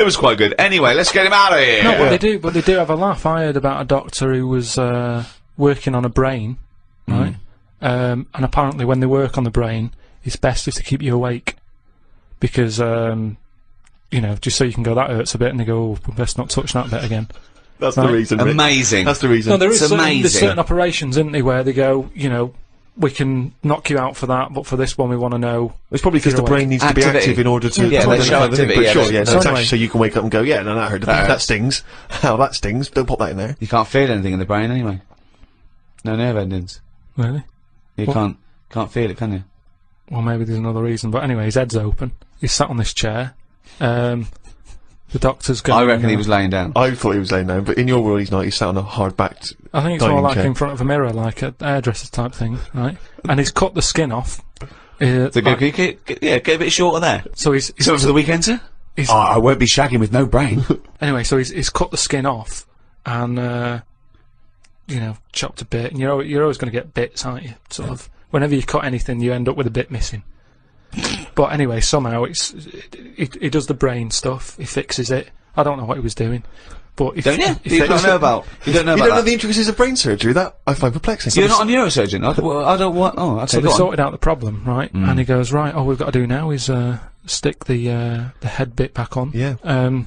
It was quite good. Anyway, let's get him out of here. No, but they do have a laugh. I heard about a doctor who was working on a brain, right? And apparently when they work on the brain, it's best if they keep you awake. Because, you know, just so you can go, that hurts a bit, and they go, oh, we best not touch that bit again. That's the reason, Rick. Amazing. That's the reason. No, there's amazing. certain operations, isn't there, where they go, you know, we can knock you out for that, but for this one we want to know. It's probably because the brain needs to be active in order to show activity. But sure, so it's actually so you can wake up and go, yeah, no, that hurt. That stings. How that stings. Don't pop that in there. You can't feel anything in the brain anyway. No nerve endings. Really? You can't feel it, can you? Well, maybe there's another reason. But anyway, his head's open. He's sat on this chair. The doctor's going. I reckon he was laying down. I thought he was laying down, but in your world he's not. He's sat on a hard-backed. I think it's more like in front of a mirror, like a hairdresser type thing, right? And he's cut the skin off. Get a bit shorter there. So he's for the weekend, sir? I won't be shagging with no brain. Anyway, so he's cut the skin off, and you know, chopped a bit. And you're always going to get bits, aren't you? Sort of. Whenever you cut anything, you end up with a bit missing. But anyway, somehow he does the brain stuff. He fixes it. I don't know what he was doing, but don't you? You don't know about. You don't know the intricacies of brain surgery. That I find perplexing. You're not a neurosurgeon. I don't want. Oh, okay. So they sorted out the problem, right? And he goes, right. All we've got to do now is stick the head bit back on. Yeah.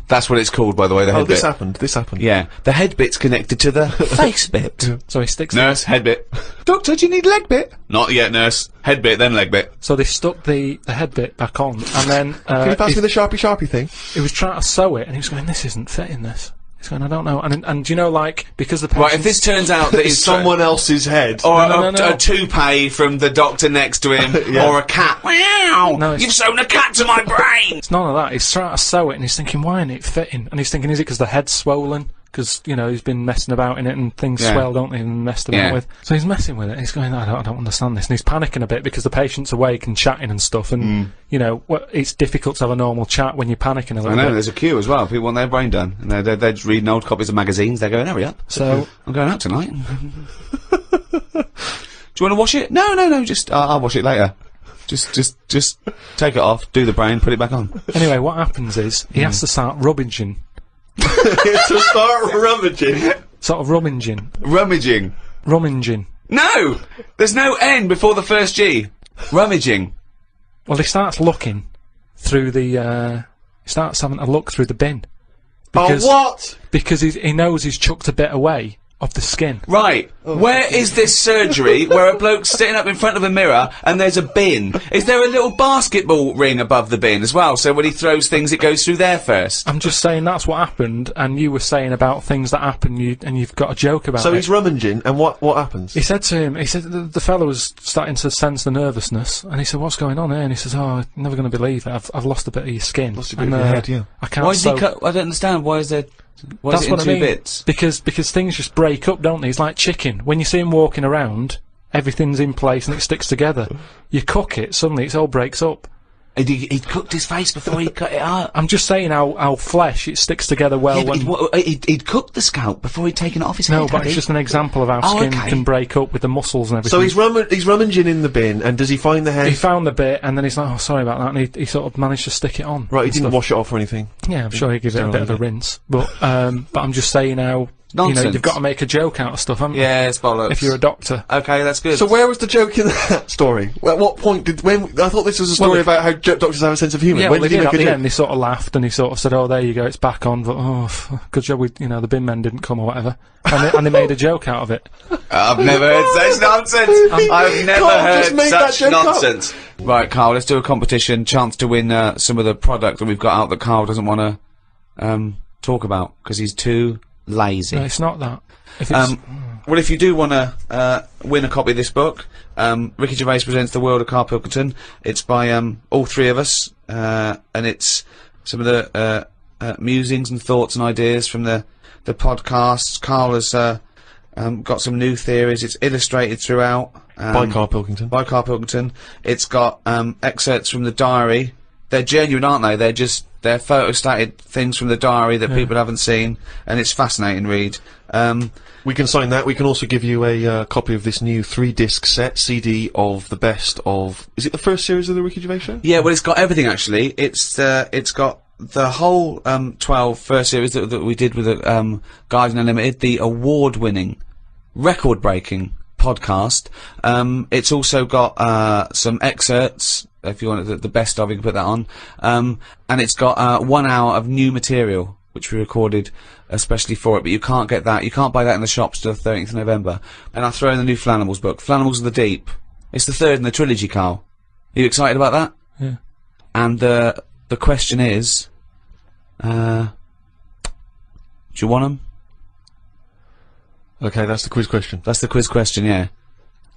That's what it's called, by the way. The head bit. This happened. Yeah. The head bit's connected to the face bit. Yeah. So he sticks. Nurse, head bit. Doctor, do you need leg bit? Not yet, nurse. Head bit, then leg bit. So they stuck the head bit back on, and then can you pass me the sharpie thing? He was trying to sew it, and he was going, "This isn't fitting. This." He's going, "I don't know." And you know, like because the right, if this turns out that it's someone else's head, or a toupee from the doctor next to him, or a cat. Wow! No, you've sewn a cat to my brain. It's none of that. He's trying to sew it, and he's thinking, "Why isn't it fitting?" And he's thinking, "Is it because the head's swollen?" Because, you know, he's been messing about in it and things swell, don't they, and messed about with. So he's messing with it. He's going, I don't understand this. And he's panicking a bit because the patient's awake and chatting and stuff. And, you know, it's difficult to have a normal chat when you're panicking a little bit. There's a queue as well. People want their brain done. And they're just reading old copies of magazines. They're going, hurry up. So I'm going out tonight. Do you want to wash it? No. Just, I'll wash it later. Just take it off, do the brain, put it back on. Anyway, what happens is he has to start rummaging. To start rummaging. Sort of rummaging. Rummaging. No! There's no N before the first G. Rummaging. Well, he starts looking through the, he starts having a look through the bin. Because, what? Because he knows he's chucked a bit away of the skin. Right. Where is this surgery where a bloke's sitting up in front of a mirror and there's a bin? Is there a little basketball ring above the bin as well, so when he throws things it goes through there first? I'm just saying that's what happened, and you were saying about things that happen, and you've got a joke about it. So he's rummaging, and what happens? He said to him, the fellow was starting to sense the nervousness, and he said, what's going on here? And he says, oh, I'm never going to believe it, I've lost a bit of your skin. Lost a bit of your head, yeah. I can't Why did he cut? I don't understand, why is there... That's what I mean. Bits? Because things just break up, don't they? It's like chicken. When you see him walking around, everything's in place and it sticks together. You cook it, suddenly it all breaks up. He cooked his face before he cut it out. I'm just saying how flesh, it sticks together well. Yeah, he'd cooked the scalp before he'd taken it off his head. No, but it's just an example of how skin can break up with the muscles and everything. So he's rummaging in the bin, and does he find the head? He found the bit, and then he's like, oh, sorry about that, and he sort of managed to stick it on. Right, he didn't wash it off or anything? Yeah, I'm sure he gave it a bit of a rinse. But I'm just saying how... Nonsense. You know, you've got to make a joke out of stuff, haven't you? Yeah, it's bollocks. If you're a doctor. Okay, that's good. So where was the joke in that story? At what point I thought this was a story about how doctors have a sense of humour. Yeah, when did he make at a the joke? end, he sort of laughed and he sort of said, oh, there you go, it's back on, but good job the bin men didn't come or whatever. And they made a joke out of it. I've never heard such nonsense! I've never heard such nonsense! Right, Carl, let's do a competition, chance to win some of the product that we've got out that Carl doesn't want to talk about, because he's too lazy. No, it's not that. Well, if you do want to win a copy of this book, Ricky Gervais presents The World of Karl Pilkington. It's by all three of us, and it's some of the musings and thoughts and ideas from the podcasts. Carl has got some new theories. It's illustrated throughout. By Karl Pilkington. By Karl Pilkington. It's got excerpts from the diary. They're genuine, aren't they? They're photostated things from the diary that people haven't seen, and it's fascinating read. We can sign that. We can also give you a copy of this new 3-disc set CD of the best of... Is it the first series of the Ricky Gervais Show? Yeah, well, it's got everything actually. It's got the whole 12 first series that we did with the Guardian Unlimited, the award-winning, record-breaking podcast. It's also got some excerpts. If you want the best of, you can put that on. And it's got 1 hour of new material, which we recorded especially for it, but you can't get that. You can't buy that in the shops till the 13th of November. And I throw in the new Flanimals book, Flanimals of the Deep. It's the third in the trilogy, Carl. Are you excited about that? Yeah. And the question is, do you want them? Okay, that's the quiz question. That's the quiz question, yeah.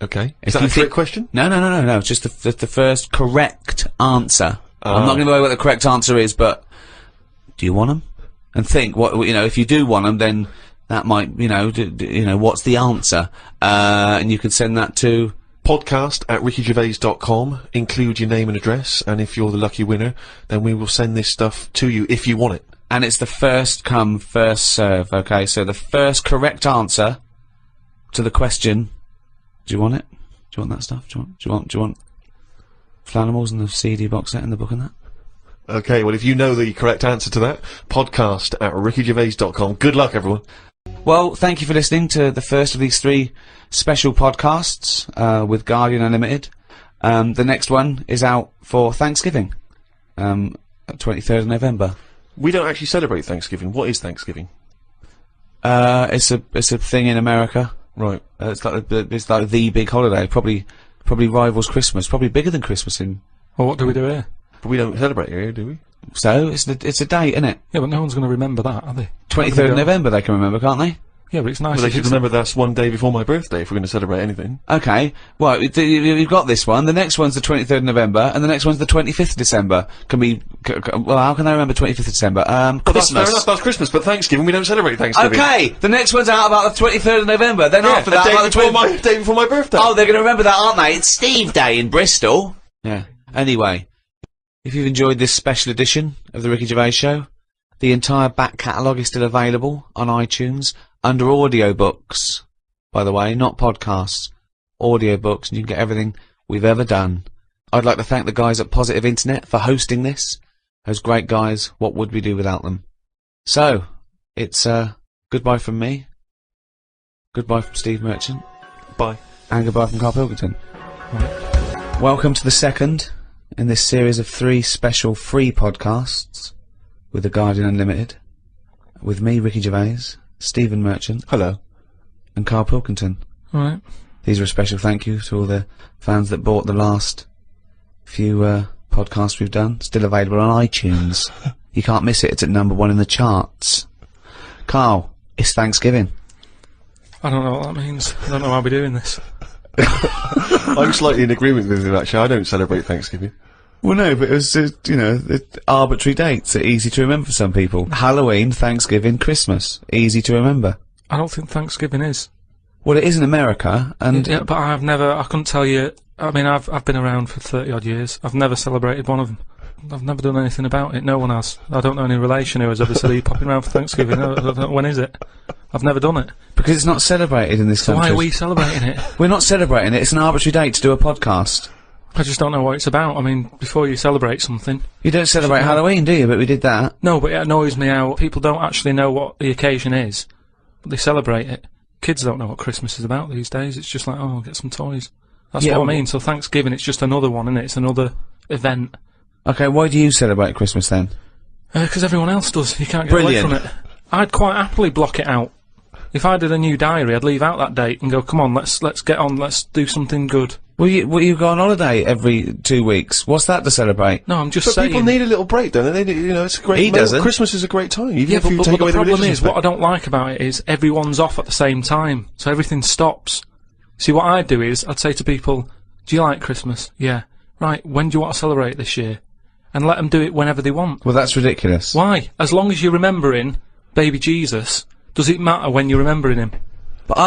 Okay. Is that a trick question? No. Just the first correct answer. I'm not going to go over what the correct answer is, but do you want them? And think what if you do want them, then that might what's the answer? And you can send that to podcast@rickygervais.com. Include your name and address, and if you're the lucky winner, then we will send this stuff to you if you want it. And it's the first come, first serve. Okay, so the first correct answer to the question. Do you want it? Do you want that stuff? Do you want Flanimals and the CD box set and the book and that? Okay, well, if you know the correct answer to that, podcast@rickygervais.com. Good luck, everyone. Well, thank you for listening to the first of these 3 special podcasts with Guardian Unlimited. The next one is out for Thanksgiving, 23rd of November. We don't actually celebrate Thanksgiving. What is Thanksgiving? It's a thing in America. Right. It's like the big holiday. Probably rivals Christmas. Probably bigger than Christmas in. Well, what do we do here? But we don't celebrate here, do we? So it's a date, isn't it? Yeah, but no one's going to remember that, are they? 23rd of November, they can remember, can't they? Yeah, but it's nice. Well, they should remember that's one day before my birthday if we're going to celebrate anything. Okay, well, you've got this one. The next one's the 23rd of November, and the next one's the 25th of December. Well, how can I remember 25th of December? Well, Christmas. that's fair enough, that's Christmas, but Thanksgiving, we don't celebrate Thanksgiving. Okay, the next one's out about the 23rd of November, then after that, about the day before my birthday. Oh, they're going to remember that, aren't they? It's Steve Day in Bristol. Yeah. Anyway, if you've enjoyed this special edition of the Ricky Gervais Show, the entire back catalogue is still available on iTunes under audiobooks, by the way, not podcasts, audiobooks, and you can get everything we've ever done. I'd like to thank the guys at Positive Internet for hosting this. Those great guys, what would we do without them? So, it's goodbye from me, goodbye from Steve Merchant, Bye. and goodbye from Karl Pilkington. Welcome to the second in this series of 3 special free podcasts with The Guardian Unlimited, with me, Ricky Gervais, Stephen Merchant. Hello. And Karl Pilkington. Alright. These are a special thank you to all the fans that bought the last few podcasts we've done. Still available on iTunes. You can't miss it, it's at #1 in the charts. Karl, it's Thanksgiving. I don't know what that means. I don't know how we're doing this. I'm slightly in agreement with you, actually. I don't celebrate Thanksgiving. Well, no, but it was, arbitrary dates are easy to remember for some people. Halloween, Thanksgiving, Christmas. Easy to remember. I don't think Thanksgiving is. Well, it is in America, and... Yeah, but I couldn't tell you, I mean, I've been around for 30-odd years. I've never celebrated one of them. I've never done anything about it. No one has. I don't know any relation who has ever said, are you popping around for Thanksgiving? I don't know, when is it? I've never done it. Because it's not celebrated in this country. Why are we celebrating it? We're not celebrating it. It's an arbitrary date to do a podcast. I just don't know what it's about. I mean, before you celebrate something... You don't celebrate Halloween, do you? But we did that. No, but it annoys me how people don't actually know what the occasion is, but they celebrate it. Kids don't know what Christmas is about these days. It's just like, oh, I'll get some toys. That's what I mean. So Thanksgiving, it's just another one, isn't it? It's another event. Okay, why do you celebrate Christmas then? Because everyone else does. You can't get away from it. I'd quite happily block it out. If I did a new diary, I'd leave out that date and go, come on, let's get on, let's do something good. Well, you go on holiday every 2 weeks. What's that to celebrate? No, I'm just but saying. People need a little break, don't they? It's a great... He doesn't. Christmas is a great time. Even Yeah, if you but take away the problem religious is, what I don't like about it is everyone's off at the same time, so everything stops. See, what I'd do is, I'd say to people, do you like Christmas? Yeah. Right, when do you want to celebrate this year? And let them do it whenever they want. Well, that's ridiculous. Why? As long as you're remembering baby Jesus, does it matter when you're remembering him? But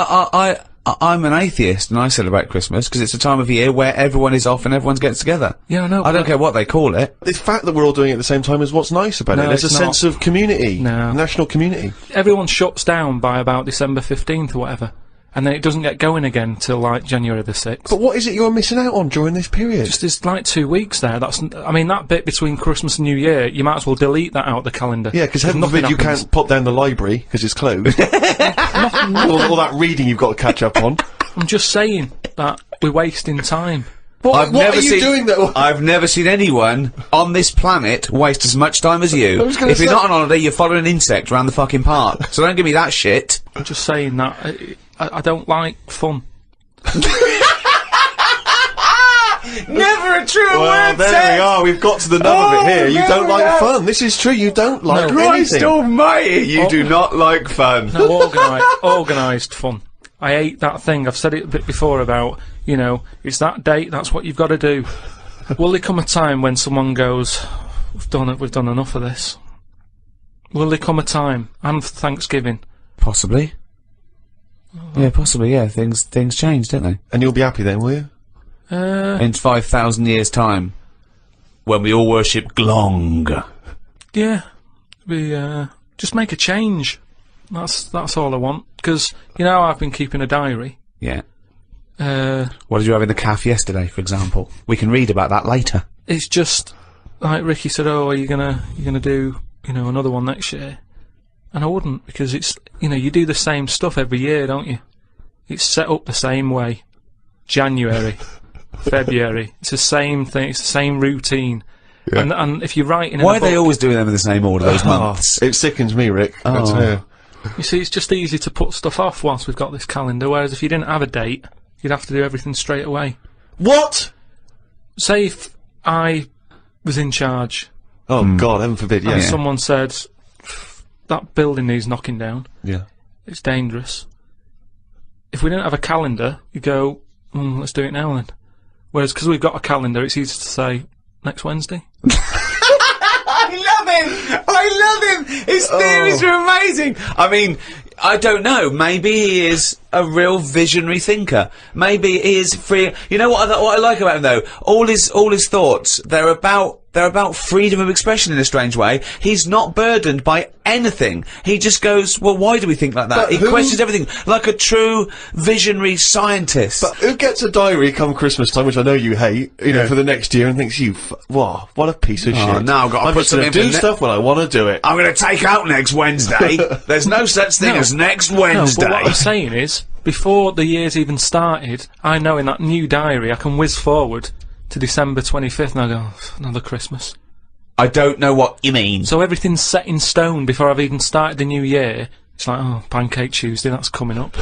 I'm an atheist and I celebrate Christmas because it's a time of year where everyone is off and everyone gets together. Yeah, I know. I don't care what they call it. The fact that we're all doing it at the same time is what's nice about it. There's a sense of community. No. National community. Everyone shuts down by about December 15th or whatever. and then it doesn't get going again till like January the 6th. But what is it you're missing out on during this period? Just there's like 2 weeks there. I mean, that bit between Christmas and New Year, you might as well delete that out of the calendar. Yeah, because heaven forbid you can't pop down the library because it's closed. all that reading you've got to catch up on. I'm just saying that we're wasting time. What are you doing though? I've never seen anyone on this planet waste as much time as you. If you're not on holiday, you're following an insect around the fucking park. So don't give me that shit. I'm just saying that I don't like fun. Never a true Well, word there said. we are. We've got to the nub of it here. You don't like fun. This is true. You don't like Christ anything. almighty, you do not like fun. No, organised fun. I hate that thing. I've said it a bit before about, you know, it's that date, that's what you've got to do. Will there come a time when someone goes, we've done enough of this? Will there come a time, and Thanksgiving? Possibly. Yeah, possibly, yeah. Things change, don't they? And you'll be happy then, will you? In 5,000 years' time, when we all worship Glong. Yeah. We, just make a change. That's all I want. Because, you know, I've been keeping a diary. Yeah. What did you have in the calf yesterday, for example? We can read about that later. It's just, like Ricky said, oh, are you gonna do, you know, another one next year? And I wouldn't, because it's, you know, you do the same stuff every year, don't you? It's set up the same way. January, February, it's the same thing, it's the same routine. Yeah. And if you're writing in Why a are they book, always doing them in the same order, those months? It sickens me, Rick. You see, it's just easy to put stuff off whilst we've got this calendar, whereas if you didn't have a date, you'd have to do everything straight away. What? Say if I was in charge. Oh, God, heaven forbid, yeah. And someone said, that building needs knocking down. Yeah. It's dangerous. If we didn't have a calendar, you go, let's do it now then. Whereas, because we've got a calendar, it's easy to say, next Wednesday. I love him! His theories are amazing! I mean, I don't know, maybe he is a real visionary thinker. Maybe he is free. You know what I like about him though? All his thoughts, they're about freedom of expression in a strange way. He's not burdened by anything. He just goes, well, why do we think like that? But he questions everything, like a true visionary scientist. But who gets a diary come Christmas time, which I know you hate, you know, for the next year, and thinks, what a piece of shit. Now I've got to I'm put just gonna something do stuff when I want to do it. I'm going to take out next Wednesday. There's no such thing as next Wednesday. No, but what I'm saying is, before the year's even started, I know in that new diary I can whiz forward to December 25th and I go, another Christmas. I don't know what you mean. So everything's set in stone before I've even started the new year. It's like, oh, Pancake Tuesday, that's coming up.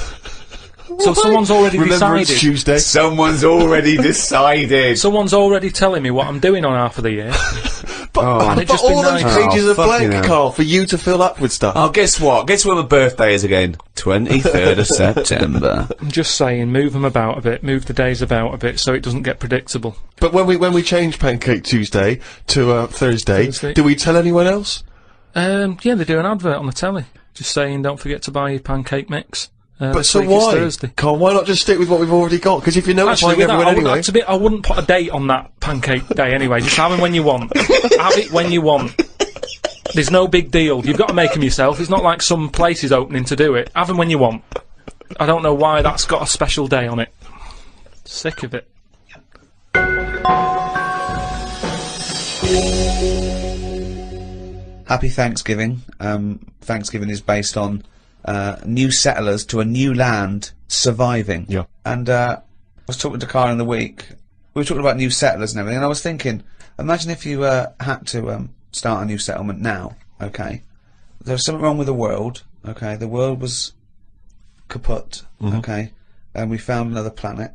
So someone's already decided. It's Tuesday. Someone's already decided. Someone's already telling me what I'm doing on half of the year. But all those pages are blank, Carl, for you to fill up with stuff. Oh, guess what? Guess when my birthday is again? 23rd of September. I'm just saying, move them about a bit, move the days about a bit, so it doesn't get predictable. But when we changed Pancake Tuesday to Thursday, did we tell anyone else? Yeah, they do an advert on the telly, just saying, don't forget to buy your pancake mix. But so why? Carl, why not just stick with what we've already got? Because if you're notifying everyone anyway... I wouldn't put a date on that pancake day anyway. Just have them when you want. Have it when you want. There's no big deal. You've got to make them yourself. It's not like some place is opening to do it. Have them when you want. I don't know why that's got a special day on it. Sick of it. Happy Thanksgiving. Thanksgiving is based on new settlers to a new land surviving. Yeah. And I was talking to Carl in the week. We were talking about new settlers and everything, and I was thinking, imagine if you had to start a new settlement now, okay? There's something wrong with the world, okay? The world was kaput, okay? And we found another planet.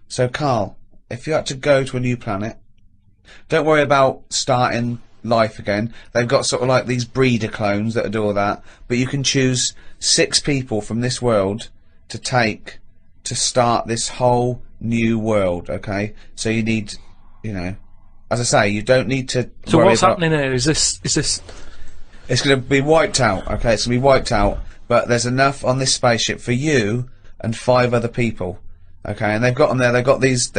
So, Carl, if you had to go to a new planet, don't worry about starting life again. They've got sort of like these breeder clones that do all that, but you can choose 6 people from this world to take to start this whole new world, okay? So you need, you know, as I say, you don't need to So worry what's about, happening here? Is this... It's going to be wiped out, okay? It's going to be wiped out, but there's enough on this spaceship for you and 5 other people. Okay, and they've got them there. They've got these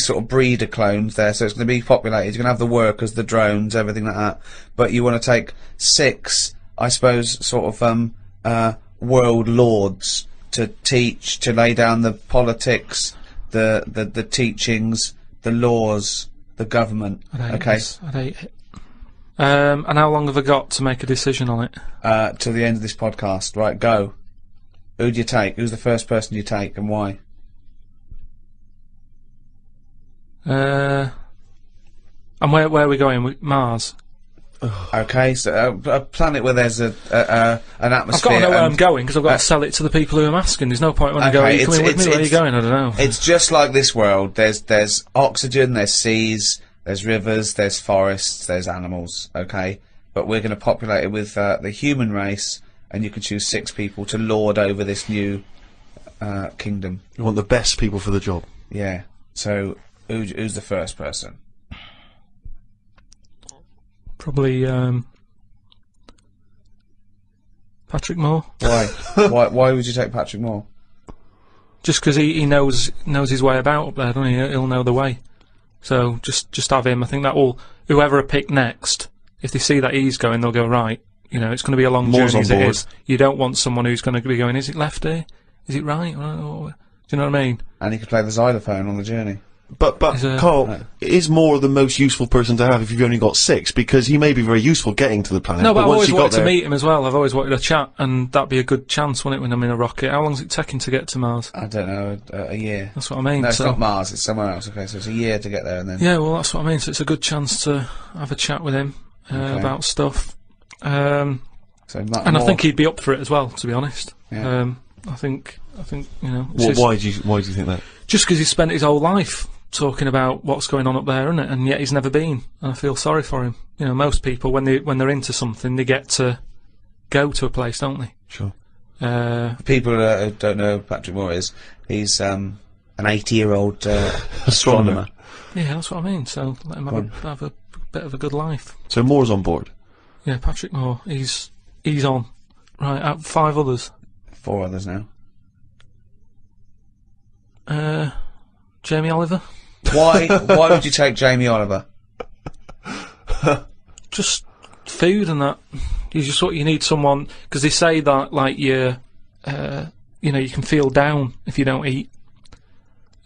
sort of breeder clones there, so it's going to be populated. You're going to have the workers, the drones, everything like that. But you want to take 6, I suppose, sort of world lords to teach, to lay down the politics, the teachings, the laws, the government. I'd hate it. And how long have I got to make a decision on it? Till the end of this podcast. Right, go. Who do you take? Who's the first person you take, and why? And where are we going? Mars. Okay, so a planet where there's an atmosphere. I've got to know where I'm going because I've got to sell it to the people who I'm asking. There's no point when I go, are you coming with me? Where are you going? I don't know. It's just like this world. There's oxygen, there's seas, there's rivers, there's forests, there's animals, okay? But we're going to populate it with the human race, and you can choose 6 people to lord over this new kingdom. You want the best people for the job. Yeah. So, who's the first person? Probably Patrick Moore. Why? Why would you take Patrick Moore? Just because he knows his way about up there, doesn't he? He'll know the way. So just have him. I think that will, whoever I pick next, if they see that he's going, they'll go, right, you know, it's going to be a long Moore's journey as on it board. is. You don't want someone who's going to be going, is it left here? Is it right? Do you know what I mean? And he could play the xylophone on the journey. But Carl, is Moore the most useful person to have if you've only got 6? Because he may be very useful getting to the planet. No, but I've once always you got wanted to there, meet him as well. I've always wanted a chat, and that'd be a good chance, wouldn't it, when I'm in a rocket? How long's it taking to get to Mars? I don't know, a year. That's what I mean. No, it's so not Mars, it's somewhere else. Okay, so it's a year to get there, and then... yeah, well, that's what I mean. So it's a good chance to have a chat with him about stuff. And I think he'd be up for it as well, to be honest. Yeah. I think you know. why do you think that? Just because he spent his whole life talking about what's going on up there, isn't it? And yet he's never been. And I feel sorry for him. You know, most people when they're into something, they get to go to a place, don't they? Sure. People who don't know who Patrick Moore is, he's an 80-year-old astronomer. Yeah, that's what I mean. So let him have a bit of a good life. So Moore's on board. Yeah, Patrick Moore. He's on. Right, out of 5 others. 4 others now. Jamie Oliver. Why would you take Jamie Oliver? Just food and that. You need someone, because they say that like you know, you can feel down if you don't eat.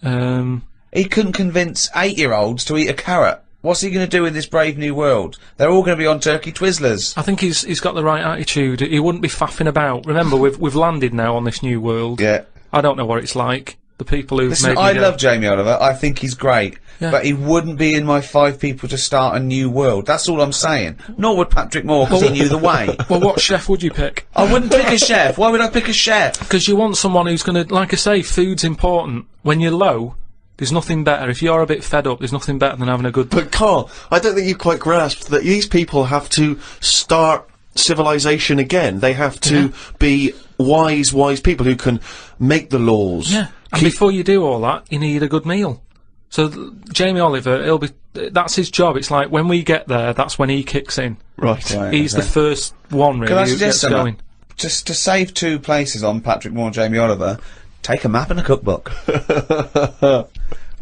He couldn't convince 8-year-olds to eat a carrot. What's he going to do in this brave new world? They're all going to be on turkey Twizzlers. I think he's got the right attitude. He wouldn't be faffing about. Remember, we've landed now on this new world. Yeah. I don't know what it's like. The people who've Listen, made me I go, love Jamie Oliver. I think he's great. Yeah. But he wouldn't be in my 5 people to start a new world. That's all I'm saying. Nor would Patrick Moore, because he knew the way. Well, what chef would you pick? I wouldn't pick a chef. Why would I pick a chef? Because you want someone who's going to, like I say, food's important. When you're low, there's nothing better. If you're a bit fed up, there's nothing better than having a good... But Carl, I don't think you quite grasped that these people have to start civilization again. They have to be wise people who can make the laws. Yeah, and before you do all that, you need a good meal. So Jamie Oliver, that's his job. It's like when we get there, that's when he kicks in. Right. He's the first one, really, Can I who suggest gets going. Just to save 2 places on Patrick Moore and Jamie Oliver, take a map and a cookbook.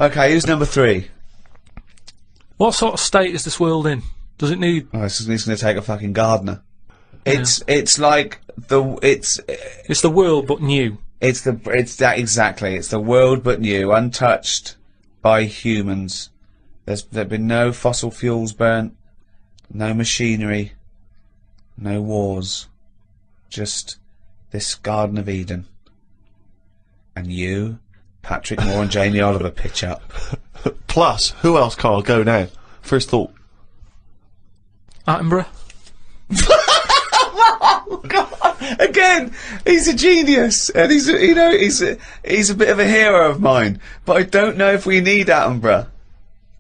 Okay, who's number 3? What sort of state is this world in? Does it need... Oh, he's going to take a fucking gardener. It's like it's the world, but new. It's that exactly. It's the world, but new, untouched by humans. There've been no fossil fuels burnt, no machinery, no wars, just this Garden of Eden. And you, Patrick Moore and Jamie Oliver pitch up. Plus, who else, Carl? Go now. First thought. Attenborough. Oh God! Again, he's a genius, and he's a bit of a hero of mine. But I don't know if we need Attenborough.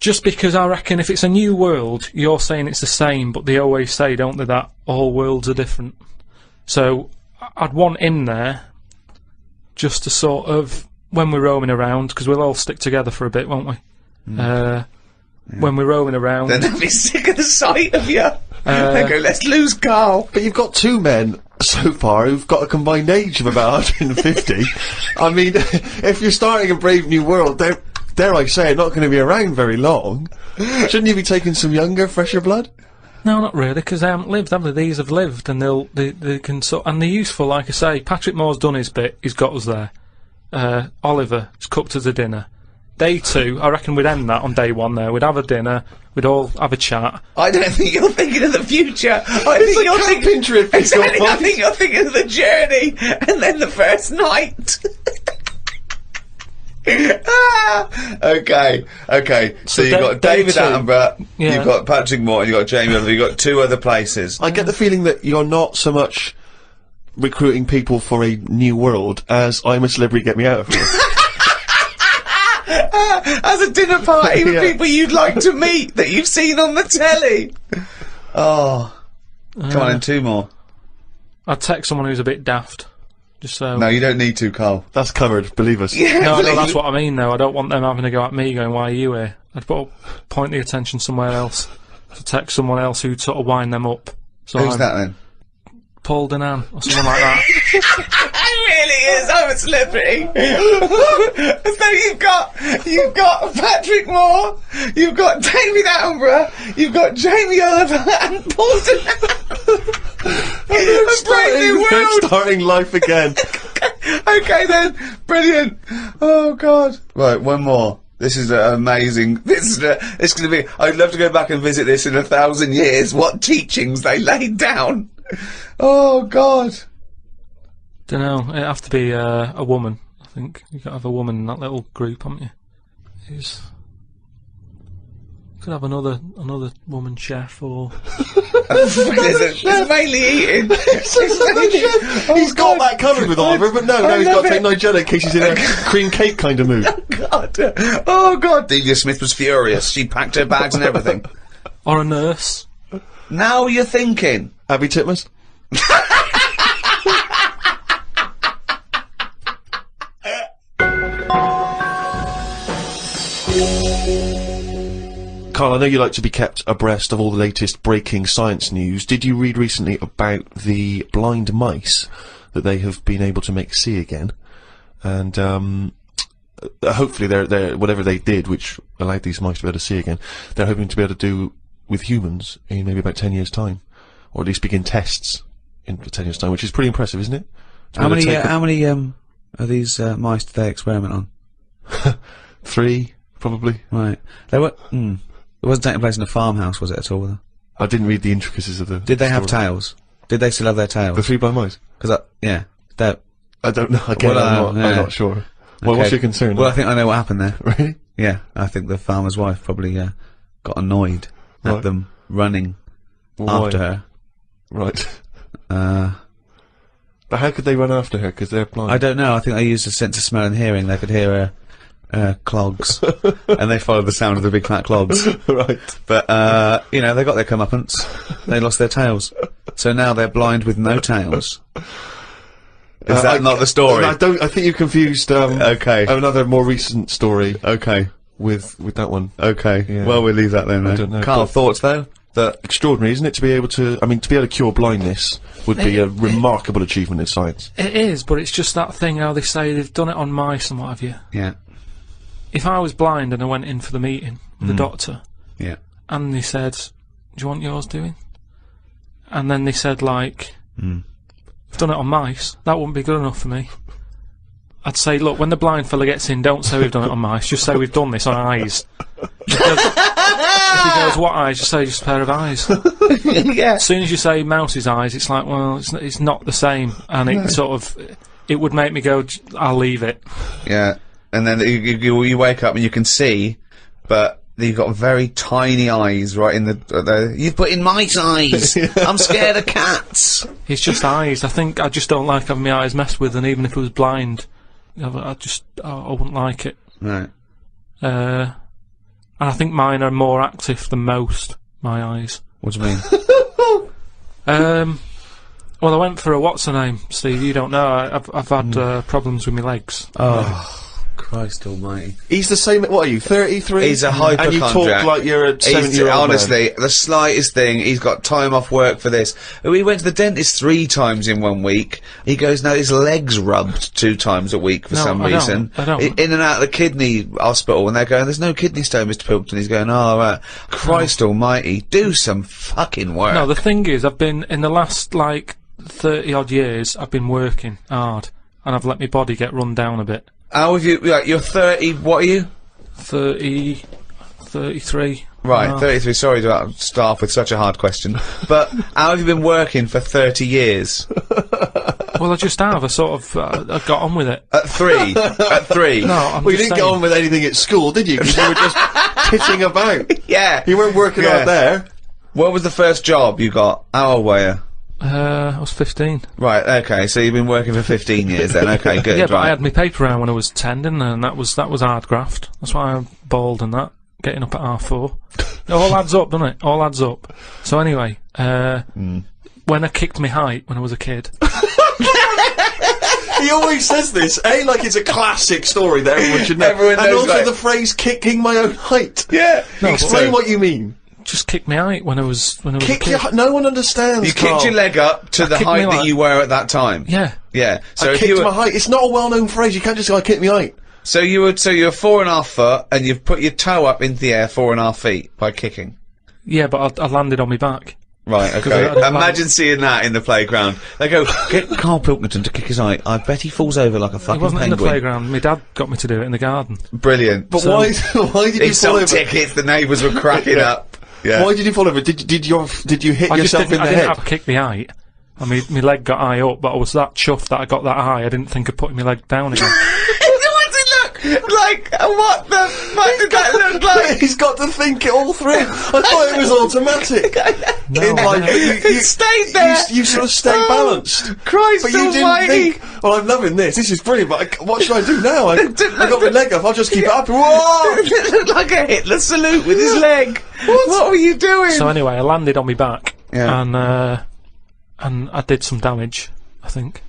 Just because I reckon if it's a new world, you're saying it's the same, but they always say, don't they, that all worlds are different. So I'd want him there, just to sort of, when we're roaming around, because we'll all stick together for a bit, won't we? Yeah. When we're roaming around. Then they'll be sick of the sight of you. They go, let's lose Carl. But you've got 2 men so far who've got a combined age of about 150. I mean, if you're starting a brave new world, dare I say, not going to be around very long. Shouldn't you be taking some younger, fresher blood? No, not really, because they haven't lived, have they? These have lived, and they can and they're useful, like I say. Patrick Moore's done his bit, he's got us there. Oliver has cooked us a dinner. Day 2, I reckon we'd end that on day 1 there. We'd have a dinner, we'd all have a chat. I don't think you're thinking of the future. It's a camping trip. Exactly, I think you're thinking of the journey, and then the first night. Okay. So you've got David Attenborough, you've got Patrick Moore, you've got Jamie Oliver, you've got 2 other places. I get the feeling that you're not so much recruiting people for a new world as I'm a Celebrity, Get Me Out of Here. As a dinner party with people you'd like to meet that you've seen on the telly. Oh. Come on, in 2 more. I'd text someone who's a bit daft. Just so. No, you don't need to, Carl. That's covered, believe us. Yeah, no, that's what I mean, though. I don't want them having a go at me going, why are you here? I'd point the attention somewhere else. To text someone else who'd sort of wind them up. So who's that then? Paul Denan, or someone like that. It really is. I'm a celebrity. So you've got Patrick Moore, you've got David Attenborough, you've got Jamie Oliver and Paul Denan. They're starting life again. Okay then, brilliant. Oh God. Right, one more. This is amazing. It's going to be. I'd love to go back and visit this in 1,000 years. What teachings they laid down. Oh God. Don't know. It'd have to be a woman. I think you got to have a woman in that little group, haven't you? Could have another woman chef or. There's mainly eating. He's got that covered with Oliver, but now he's got to take Nigella in case he's in a cream cake kind of mood. Oh God. Delia Smith was furious. She packed her bags and everything. Or a nurse. Now you're thinking. Abby Titmus? Carl, I know you like to be kept abreast of all the latest breaking science news. Did you read recently about the blind mice that they have been able to make see again? And hopefully they're whatever they did, which allowed these mice to be able to see again, they're hoping to be able to do with humans in maybe about 10 years' time, or at least begin tests in 10 years' time, which is pretty impressive, isn't it? How many of these mice did they experiment on? 3, probably. Right. They were. It wasn't taking place in a farmhouse, was it at all? I didn't read the intricacies of the. Did they have tails? Did they still have their tails? The 3 blind mice? Because I don't know. Again, I'm not sure. Well, okay. What's your concern? Well, I think I know what happened there. Really? Yeah, I think the farmer's wife probably got annoyed at them running after her. Right. But how could they run after her? Because they're blind. I don't know. I think they used a sense of smell and hearing. They could hear her clogs, and they followed the sound of the big fat clogs. Right. But they got their comeuppance. They lost their tails, so now they're blind with no tails. Is that not the story? I think you confused. Okay. Another more recent story. Okay. With that one. Okay. Yeah. Well, we'll leave that then. I don't know. Carl, thoughts though? That extraordinary, isn't it? To be able to, to be able to cure blindness would be a remarkable achievement in science. It is, but it's just that thing how they say they've done it on mice and what have you. Yeah. If I was blind and I went in for the meeting with the doctor, yeah, and they said, "Do you want yours doing?" and then they said like, "We've done it on mice," that wouldn't be good enough for me. I'd say, look, when the blind fella gets in, don't say we've done it on mice, just say we've done this on eyes. If he goes, what eyes? Just say just a pair of eyes. Yeah. As soon as you say mouse's eyes, it's like, well, it's not the same, and it sort of, it would make me go, I'll leave it. Yeah, and then you wake up and you can see, but you've got very tiny eyes right in the you've put in mice eyes. I'm scared of cats. It's just eyes. I think I just don't like having my eyes messed with, and even if I was blind, I wouldn't like it. Right. And I think mine are more active than most, my eyes. What do you mean? Well, I went for a what's her name, Steve. You don't know. I've had problems with my legs. Oh. Christ almighty. He's the same, what are you, 33? He's a hypochondriac. And you talk like you're a 70-year-old honestly, the slightest thing, he's got time off work for this. We went to the dentist 3 times in 1 week. He goes, now his leg's rubbed 2 times a week for some reason. I don't. In and out of the kidney hospital, and they're going, there's no kidney stone, Mr. Pilkington. He's going, oh, right. Christ almighty, do some fucking work. No, the thing is, I've been, in the last, like, 30-odd years, I've been working hard, and I've let my body get run down a bit. How have you, you're 30, what are you? 33. Right, 33, sorry to start off with such a hard question, but how have you been working for 30 years? Well, I just have, I sort of, I got on with it. At 3? At 3? No, I'm Well, you just didn't saying. get on with anything at school, did you? Because you were just pitching about. Yeah. You weren't working out there. What was the first job you got? How old were you? I was 15. Right, okay, so you've been working for 15 years then, okay, good, Yeah, but right. I had my paper round when I was 10, didn't I? And that was hard graft. That's why I'm bald and that. Getting up at R4. It all adds up, doesn't it? All adds up. So anyway, when I kicked my height when I was a kid. He always says this, like it's a classic story that everyone should know. Everyone and knows, also like, the phrase "kicking my own height." Yeah. No, Explain what you mean. Just kicked my height when I was a Kick kid. your, no one understands. You Carl. kicked your leg up to the kicked height my that leg. you were at that time? Yeah. Yeah. So I if kicked you were, my height. It's not a well-known phrase. You can't just go, "I kicked my height." so you're 4.5 foot and you've put your toe up into the air 4.5 feet by kicking? Yeah, but I landed on my back. Right, I okay. didn't Imagine seeing that in the playground. They go, get Karl Pilkington to kick his height. I bet he falls over like a It fucking wasn't in the penguin. playground. My dad got me to do it in the garden. Brilliant. But So- why did He you fall over? sold tickets, the neighbours were cracking up. Yeah. Why did you fall over? Did you hit I just yourself didn't, in the I didn't head? have a kick the height. I mean, my leg got high up, but I was that chuffed that I got that high, I didn't think of putting my leg down again. What's it look like? What the fuck did that look like? He's got to think it all through. I thought it was automatic. No, In life, but It stayed there. You sort of stayed balanced. Christ But you didn't almighty. think, well, I'm loving this. This is brilliant, but what should I do now? I got my leg up. I'll just keep it up. Whoa! It looked like a Hitler salute with his leg. What were you doing? So anyway, I landed on my back, Yeah. and I did some damage, I think.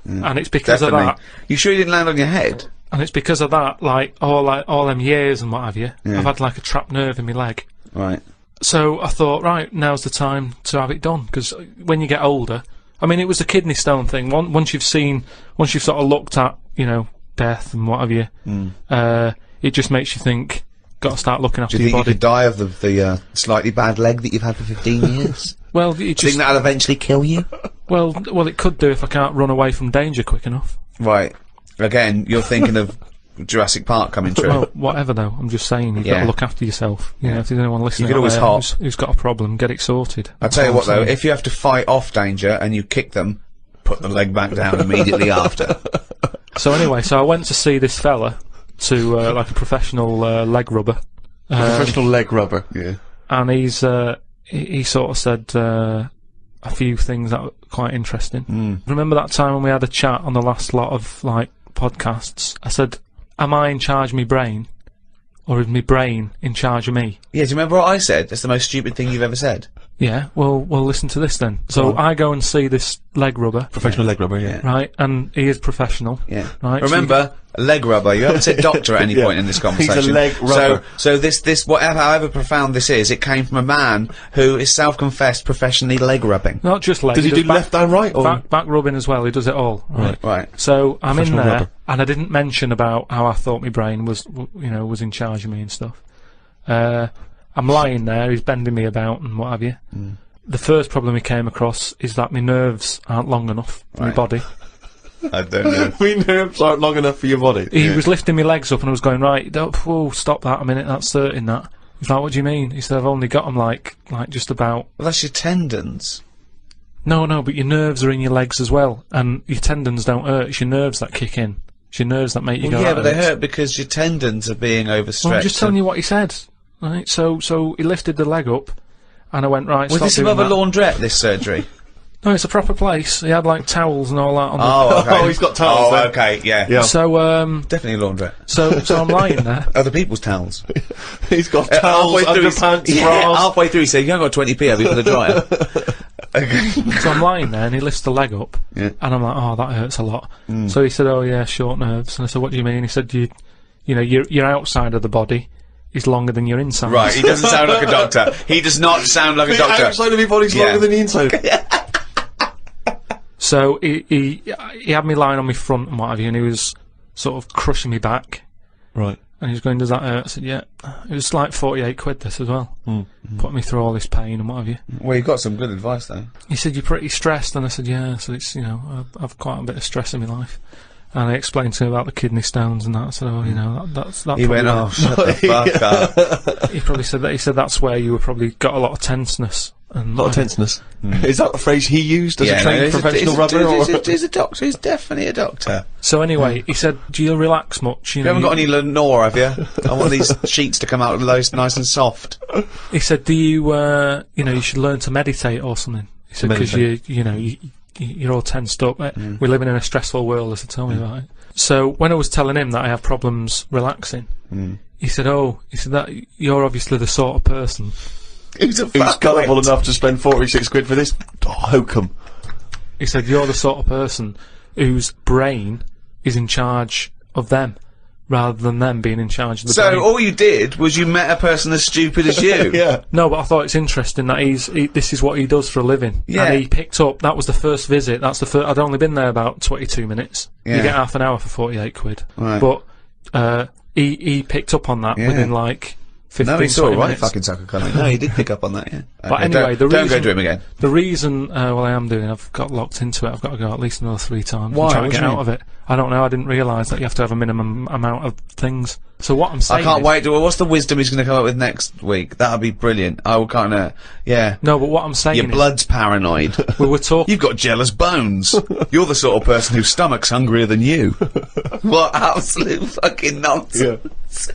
And it's because Definitely. of that. You sure you didn't land on your head? And it's because of that, like all them years and what have you. Yeah. I've had like a trapped nerve in my leg. Right. So I thought, right, now's the time to have it done, because when you get older, I mean, it was a kidney stone thing. Once you've sort of looked at, you know, death and what have you, it just makes you think, got to start looking after Do you your think you body. could die of the slightly bad leg that you've had for 15 years? Well, Do you think that'll eventually kill you? well, it could do if I can't run away from danger quick enough. Right. Again, you're thinking of Jurassic Park coming true. Well, whatever though, I'm just saying, you've got Yeah. to look after yourself. You know, if there's anyone listening could out always there hop. who's got a problem, get it sorted. I'll tell you what That's all though, I'm saying. if you have to fight off danger and you kick them, put the leg back down immediately after. So anyway, so I went to see this fella, to like a professional leg rubber. Professional leg rubber. Yeah. And he sort of said a few things that were quite interesting. Remember that time when we had a chat on the last lot of like podcasts? I said, am I in charge of my brain, or is my brain in charge of me? Yeah, do you remember what I said? That's the most stupid thing you've ever said. Yeah, well listen to this then. So I go and see this leg rubber, Professional leg rubber, yeah. right, and he is professional. Yeah. Right, so Remember, a leg rubber. You haven't said doctor at any Yeah. point in this conversation. He's a leg rubber. So this, however profound this is, it came from a man who is self-confessed professionally leg rubbing. not just leg. Does he do back, left and right? Or? back rubbing as well? He does it all. Right. Right. So I'm in Professional there, rubber. and I didn't mention about how I thought my brain was in charge of me and stuff. I'm lying there, he's bending me about and what have you. The first problem he came across is that my nerves aren't long enough for my Right. body. I don't know. My nerves aren't long enough for your body. He was lifting my legs up and I was going, right, whoa, stop that a minute, that's hurting that. He's like, what do you mean? He said, I've only got them like just about... Well, that's your tendons. No, but your nerves are in your legs as well, and your tendons don't hurt, it's your nerves that kick in. It's your nerves that make you Well, go, yeah, "That but they hurts." hurt because your tendons are being overstretched. Well, I'm just telling you what he said. Right, so he lifted the leg up, and I went, right, Was stop this doing above a that. laundrette, this surgery? No, it's a proper place. He had like towels and all that on the... Oh, okay. Oh, he's got towels Oh, there. okay, yeah. Yeah. So, Definitely a laundrette. so I'm lying there. Other people's towels. He's got towels, underpants, yeah, bras. halfway through he said, you haven't got 20p, have you, for the dryer? Okay. So I'm lying there, and he lifts the leg up, Yeah. and I'm like, oh, that hurts a lot. So he said, oh yeah, short nerves. And I said, what do you mean? He said, you know, your outside of the body is longer than your inside. Right, he doesn't sound like a doctor. He does not sound like a doctor. The outside of your body's longer than the inside. So he had me lying on my front and what have you, and he was sort of crushing me back. Right. And he was going, does that hurt? I said, yeah. It was like 48 quid this as well. Put me through all this pain and what have you. Well, you got some good advice though. He said, you're pretty stressed, and I said, yeah. So it's, you know, I've quite a bit of stress in my life. And I explained to him about the kidney stones and that. I said, oh, you know, that's He went, oh, shut the fuck up. He probably said that. He said that's where you were probably got a lot of tenseness. And A lot of tenseness. Is that the phrase he used as a trained professional rubber? He's a doctor. He's definitely a doctor. So anyway, he said, do you relax much? You haven't got any Lenore, have you? I want these sheets to come out nice and soft. He said, do you, you know, you should learn to meditate or something. He said, because you know, you're all tensed up. We're living in a stressful world, as he told me about it. So when I was telling him that I have problems relaxing, he said, that you're obviously the sort of person who's gullible enough to spend 46 quid for this hokum. He said, you're the sort of person whose brain is in charge of them, rather than them being in charge of the brain. So all you did was you met a person as stupid as you. Yeah. No, but I thought it's interesting that this is what he does for a living. Yeah. And he picked up, that was the first visit, that's the first, I'd only been there about 22 minutes. Yeah. You get half an hour for 48 quid. Right. But, he picked up on that within like 15, no, he saw 20 right minutes. fucking sucker coming. No, he did pick up on that, yeah. But Okay, anyway, don't go to him again. The reason, well, I am doing, I've got locked into it, I've got to go at least another 3 times. Why? I'm trying What to do get you out of it. I don't know, I didn't realise that you have to have a minimum amount of things. So what I'm saying I can't wait. What's the wisdom he's going to come up with next week? That'll be brilliant. I will kind of, yeah. No, but what I'm saying Your is, blood's paranoid. we were talking. You've got jealous bones. You're the sort of person whose stomach's hungrier than you. What absolute fucking nonsense. Yeah.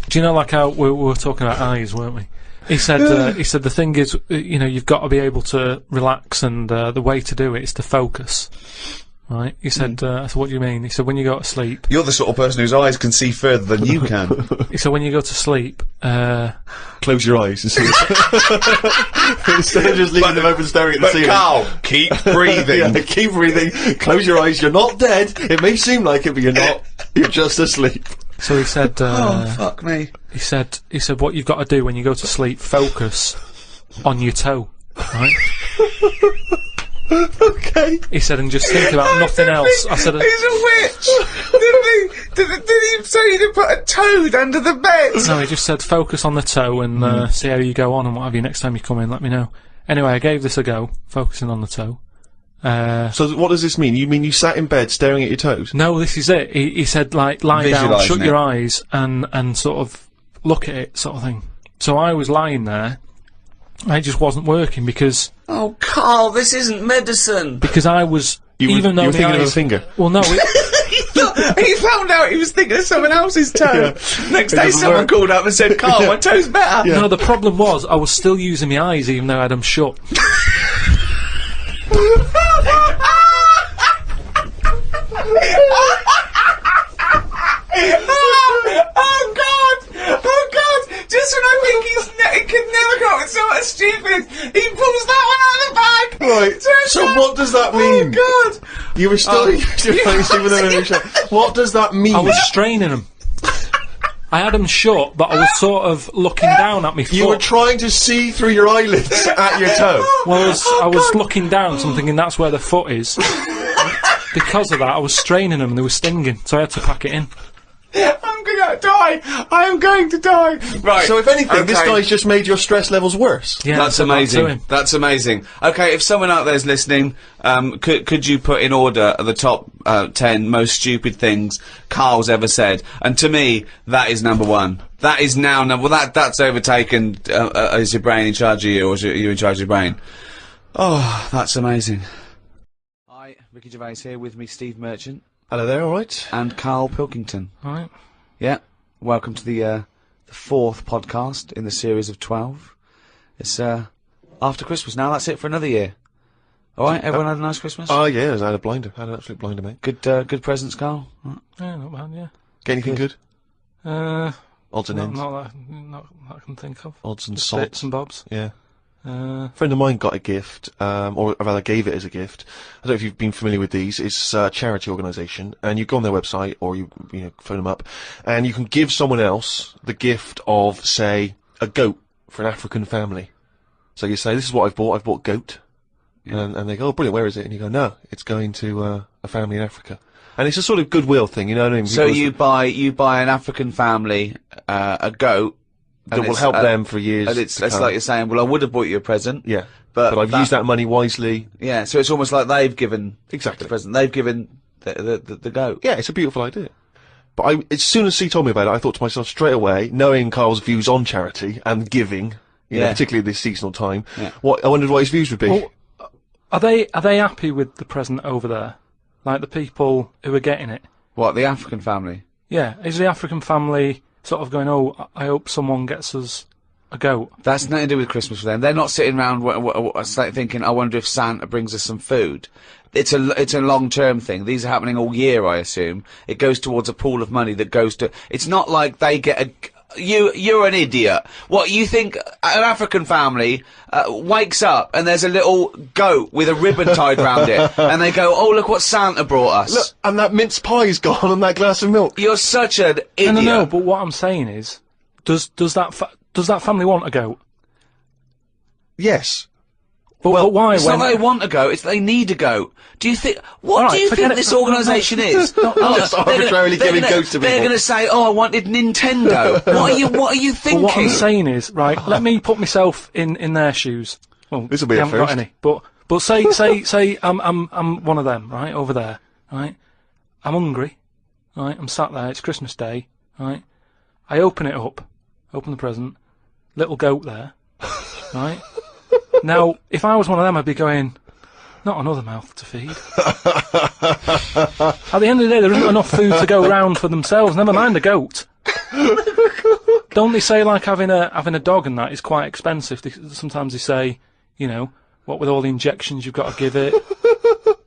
Do you know, like how we were talking about eyes, weren't we? He said, the thing is, you know, you've got to be able to relax, and the way to do it is to focus. Right? He said, I said, what do you mean? He said, when you go to sleep. You're the sort of person whose eyes can see further than you can. He said, when you go to sleep, close your eyes and see. Instead of just leaving them open, staring at the ceiling. Carl, keep breathing. Yeah, keep breathing. Close your eyes. You're not dead. It may seem like it, but you're not. You're just asleep. So he said, oh, fuck me. He said, what you've got to do when you go to sleep, focus on your toe, right? Okay. He said, and just think about nothing else. I said, he's a witch. Did he say you to put a toad under the bed? No, he just said, focus on the toe and see how you go on and what have you. Next time you come in, let me know. Anyway, I gave this a go, focusing on the toe. So what does this mean? You mean you sat in bed staring at your toes? No, this is it. He said, like, lie down, shut your eyes, and sort of look at it, sort of thing. So I was lying there, and it just wasn't working because... Oh, Carl, this isn't medicine! Because I was... You were thinking of a finger? Well, no, he found out he was thinking of someone else's toe. Yeah. Next day someone called up and said, Carl, my toe's better! Yeah. No, the problem was, I was still using my eyes even though I had them shut. Oh God! Just when I think he could never come up with something stupid, he pulls that one out of the bag! Right, so what does that mean? Oh God! You were still What does that mean? I was straining them. I had them shut, but I was sort of looking down at my foot. You were trying to see through your eyelids at your toe. Well, I was looking down, so I'm thinking that's where the foot is. Because of that, I was straining them and they were stinging, so I had to pack it in. I'm gonna die! I am going to die! Right. So if anything, this guy's just made your stress levels worse. Yeah, that's amazing. That's amazing. Okay, if someone out there's listening, could you put in order the top 10 most stupid things Carl's ever said? And to me, that is number 1. That is now number... Well, that's overtaken... is your brain in charge of you, or is you in charge of your brain? Oh, that's amazing. Hi, Ricky Gervais here, with me Steve Merchant. Hello there, alright? And Karl Pilkington. Alright. Yeah, welcome to the 4th podcast in the series of 12. It's after Christmas now, that's it for another year. Alright, everyone had a nice Christmas? Oh yeah, I had a blinder, I had an absolute blinder, mate. Good presents, Karl? Yeah, not bad, yeah. Get anything good? Odds and ends? Not that I can think of. Odds and just sods? bits and bobs. Yeah. A friend of mine got a gift, or rather gave it as a gift. I don't know if you've been familiar with these. It's a charity organisation, and you go on their website, or you phone them up, and you can give someone else the gift of, say, a goat for an African family. So you say, this is what I've bought goat. Yeah. And they go, oh, brilliant, where is it? And you go, no, it's going to a family in Africa. And it's a sort of goodwill thing, you know what I mean? So you buy an African family a goat, that will help them for years. And it's like you're saying, well, I would have bought you a present. Yeah. But I've used that money wisely. Yeah, so it's almost like they've given exactly the present. They've given the goat. Yeah, it's a beautiful idea. But as soon as he told me about it, I thought to myself straight away, knowing Carl's views on charity and giving, you know, particularly this seasonal time, I wondered what his views would be. Well, are they happy with the present over there? Like the people who are getting it? What, the African family? Yeah, is the African family sort of going, oh, I hope someone gets us a goat? That's nothing to do with Christmas for them. They're not sitting around thinking, I wonder if Santa brings us some food. It's a long-term thing. These are happening all year, I assume. It goes towards a pool of money that goes to... It's not like they get You're an idiot. What, you think an African family wakes up and there's a little goat with a ribbon tied round it, and they go, oh, look what Santa brought us. Look, and that mince pie's gone on that glass of milk. You're such an idiot. No, but what I'm saying is, does that family want a goat? Yes. But why? It's not they want a goat, it's they need a goat. Do you think... What do you think this organisation is? Just arbitrarily giving goats to people. They're going to say, oh, I wanted Nintendo. What are you thinking? Well, what I'm saying is, right, let me put myself in their shoes. Well, this will be a first. Got any. But say I'm one of them, right, over there, right? I'm hungry, right? I'm sat there, it's Christmas Day, right? I open it up, open the present, little goat there, right? Now, if I was one of them, I'd be going, not another mouth to feed. At the end of the day, there isn't enough food to go round for themselves, never mind a goat. Don't they say, like, having a dog and that is quite expensive? Sometimes they say, you know, what with all the injections you've got to give it,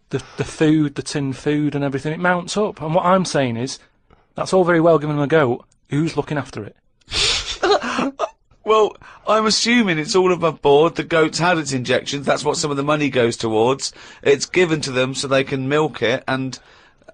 the food, the tinned food and everything, it mounts up. And what I'm saying is, that's all very well giving them a goat. Who's looking after it? Well, I'm assuming it's all above board. The goat's had its injections. That's what some of the money goes towards. It's given to them so they can milk it and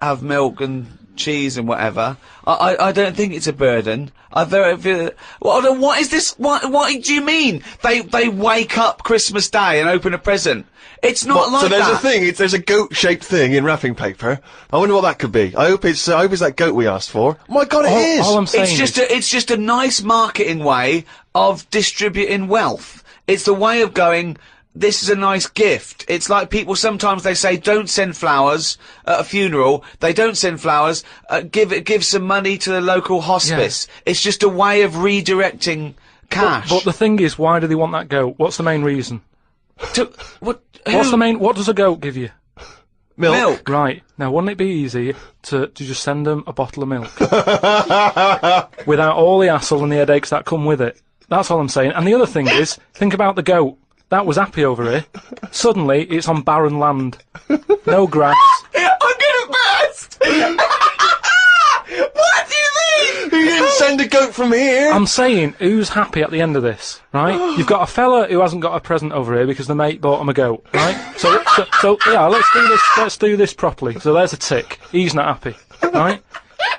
have milk and cheese and whatever. I don't think it's a burden. What is this? What do you mean? They wake up Christmas Day and open a present. It's not like that. So there's a thing. There's a goat-shaped thing in wrapping paper. I wonder what that could be. I hope it's that goat we asked for. Oh my God, it is. All I'm saying it's just a nice marketing way of distributing wealth. It's the way of going, this is a nice gift. It's like people sometimes they say, don't send flowers at a funeral. They don't send flowers. Give some money to the local hospice. Yeah. It's just a way of redirecting cash. But the thing is, why do they want that goat? What's the main reason? What does a goat give you? Milk. Right. Now, wouldn't it be easy to just send them a bottle of milk? Without all the hassle and the headaches that come with it. That's all I'm saying. And the other thing is, think about the goat. That was happy over here. Suddenly, it's on barren land. No grass. I'm gonna burst! What do you mean? You didn't send a goat from here. I'm saying, who's happy at the end of this, right? You've got a fella who hasn't got a present over here because the mate bought him a goat, right? So yeah, let's do this properly. So there's a tick. He's not happy, right?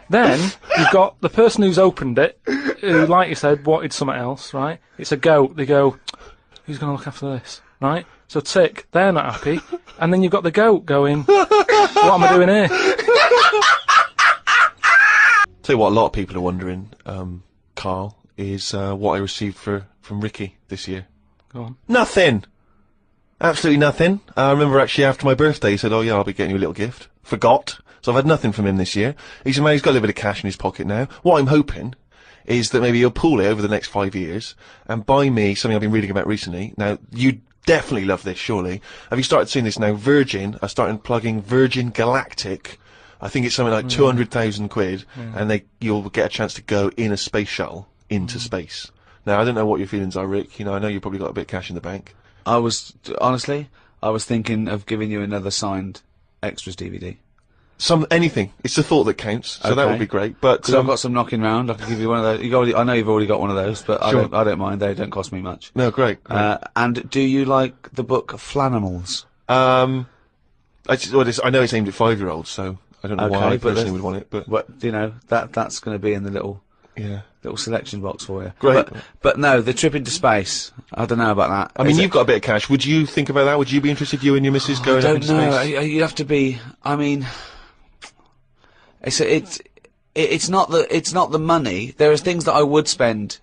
Then you've got the person who's opened it, who, like you said, wanted something else, right? It's a goat. They go, who's going to look after this, right? So tick, they're not happy, and then you've got the goat going, what am I doing here? Tell you what, a lot of people are wondering, Carl, is what I received from Ricky this year. Go on. Nothing. Absolutely nothing. I remember actually after my birthday, he said, oh yeah, I'll be getting you a little gift. Forgot. So I've had nothing from him this year. He said, man, he's got a little bit of cash in his pocket now. What I'm hoping is that maybe he'll pool it over the next 5 years and buy me something I've been reading about recently. Now, you definitely love this, surely. Have you started seeing this now? Virgin are starting plugging Virgin Galactic. I think it's something like 200,000 quid, and you'll get a chance to go in a space shuttle into space. Now, I don't know what your feelings are, Rick. You know, I know you've probably got a bit of cash in the bank. Honestly, I was thinking of giving you another signed extras DVD. anything. It's the thought that counts. So that would be great. But because I've got some knocking round, I can give you one of those. I know you've already got one of those, but Sure. I don't mind. They don't cost me much. No, great. And do you like the book Flanimals? I know it's aimed at 5-year-olds, so I don't know why I personally would want it. But you know, that's going to be in the little selection box for you. Great. But no, the trip into space. I don't know about that. I mean, you've got a bit of cash. Would you think about that? Would you be interested, you and your missus, going up into space? I don't know. You have to be. I mean, it's not the money. There are things that I would spend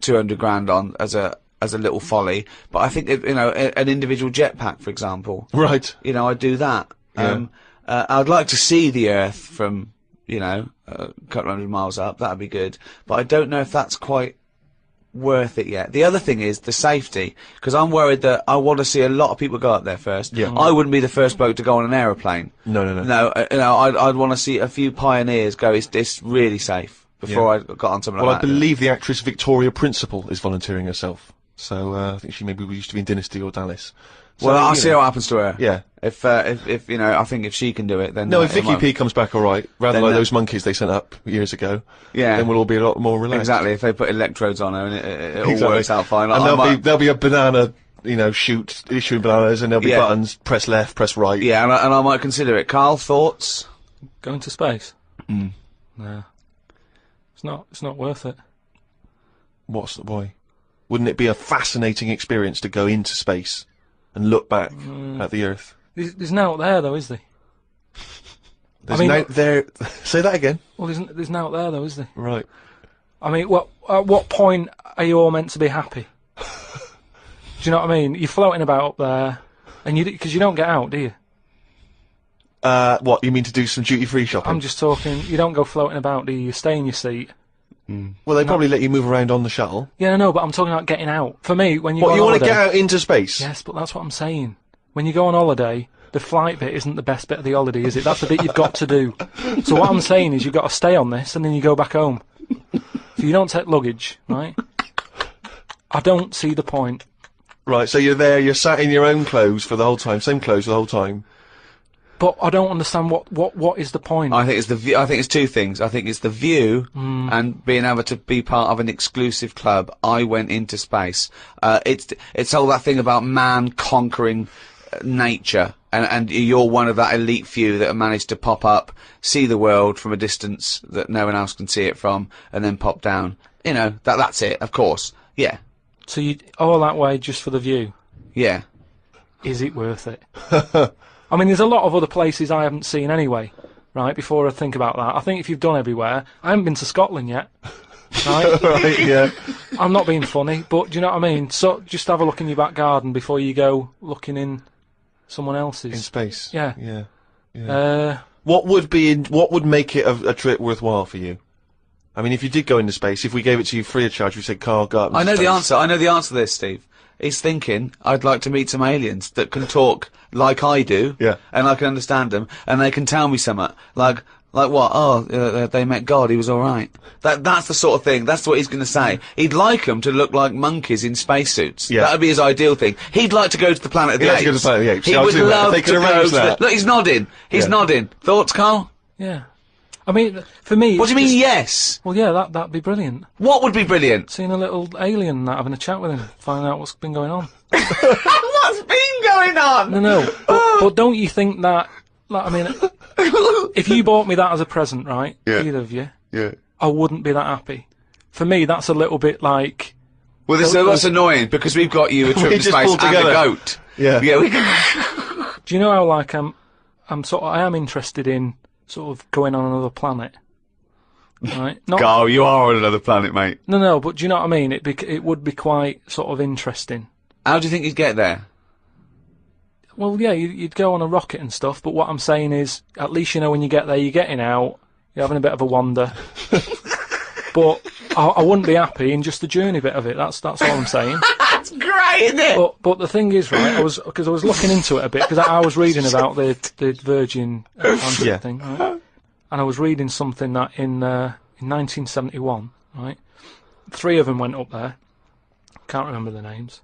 200 grand on as a little folly, but I think an individual jetpack, for example. Right. You know, I'd do that. Yeah. I'd like to see the Earth from a couple of hundred miles up. That'd be good, but I don't know if that's quite worth it yet. The other thing is the safety, because I'm worried that I want to see a lot of people go up there first. Yeah. I wouldn't be the first bloke to go on an aeroplane. No. I'd want to see a few pioneers go. It's really safe before I got on something like that. Well, I believe the actress Victoria Principal is volunteering herself. So I think she maybe used to be in Dynasty or Dallas. So, well, I'll see what happens to her. Yeah. If I think if she can do it, then no. If Vicky P comes back all right, rather like those monkeys they sent up years ago, then we'll all be a lot more relaxed. Exactly. If they put electrodes on her and it all works out fine. And there'll be a banana, chute issuing bananas, and there'll be buttons. Press left, press right. Yeah, and I might consider it. Carl, thoughts? Going to space? No. It's not worth it. Why? Wouldn't it be a fascinating experience to go into space and look back at the Earth? There's now there though, is there? There. Say that again. Well, there's now there though, is there? Right. I mean, at what point are you all meant to be happy? Do you know what I mean? You're floating about up there, and because you don't get out, do you? What, you mean to do some duty-free shopping? I'm just talking. You don't go floating about, do you? You stay in your seat. Well, they probably let you move around on the shuttle. Yeah, no, but I'm talking about getting out. For me, when you What, go on you want to holiday, get out into space? Yes, but that's what I'm saying. When you go on holiday, the flight bit isn't the best bit of the holiday, is it? That's the bit you've got to do. So what I'm saying is you've got to stay on this and then you go back home. So you don't take luggage, right? I don't see the point. Right, so you're there, you're sat in your own clothes for the whole time, same clothes for the whole time. But I don't understand what is the point. I think it's the view. I think it's two things. I think it's the view and being able to be part of an exclusive club. I went into space. It's all that thing about man conquering nature, and you're one of that elite few that have managed to pop up, see the world from a distance that no one else can see it from, and then pop down. You know, that's it. Of course, yeah. So you all that way just for the view? Yeah. Is it worth it? I mean, there's a lot of other places I haven't seen anyway, right, before I think about that. I think if you've done everywhere, I haven't been to Scotland yet, right? Right, yeah. I'm not being funny, but do you know what I mean? So just have a look in your back garden before you go looking in someone else's. In space. Yeah. Yeah. What would make it a trip worthwhile for you? I mean, if you did go into space, if we gave it to you free of charge, we said, Carl, go up into I know space. the answer. I know the answer to this, Steve. He's thinking, I'd like to meet some aliens that can talk like I do, and I can understand them, and they can tell me something. Like what? Oh, they met God, he was alright. That's the sort of thing, that's what he's going to say. He'd like them to look like monkeys in spacesuits. Yeah. That would be his ideal thing. He'd like to go to the planet of the apes. He'd like to go to the planet of the apes. He Yeah, I'll would do that. love They to can go arrange to that. Look, he's nodding. He's nodding. Thoughts, Carl? Yeah. I mean, for me... What do you mean, yes? Well, yeah, that'd be brilliant. What would be brilliant? Seeing a little alien and that, having a chat with him, finding out what's been going on. What's been going on? No, but don't you think that, like, I mean, if you bought me that as a present, right, either of you, I wouldn't be that happy. For me, that's a little bit like... Well, that's annoying, because we've got you a trip to just space pulled and a together. goat. Yeah. Yeah, Do you know how, like, I am interested in sort of going on another planet, right? Not, Carl, you are on another planet, mate. No, but do you know what I mean? It would be quite sort of interesting. How do you think you'd get there? Well, yeah, you'd go on a rocket and stuff, but what I'm saying is, at least you know when you get there, you're getting out, you're having a bit of a wander. But I wouldn't be happy in just the journey bit of it. That's all I'm saying. That's great, isn't it? But the thing is, right? I was looking into it a bit because I was reading about the Virgin Atlantic thing, right? And I was reading something that in 1971, right? 3 of them went up there. Can't remember the names.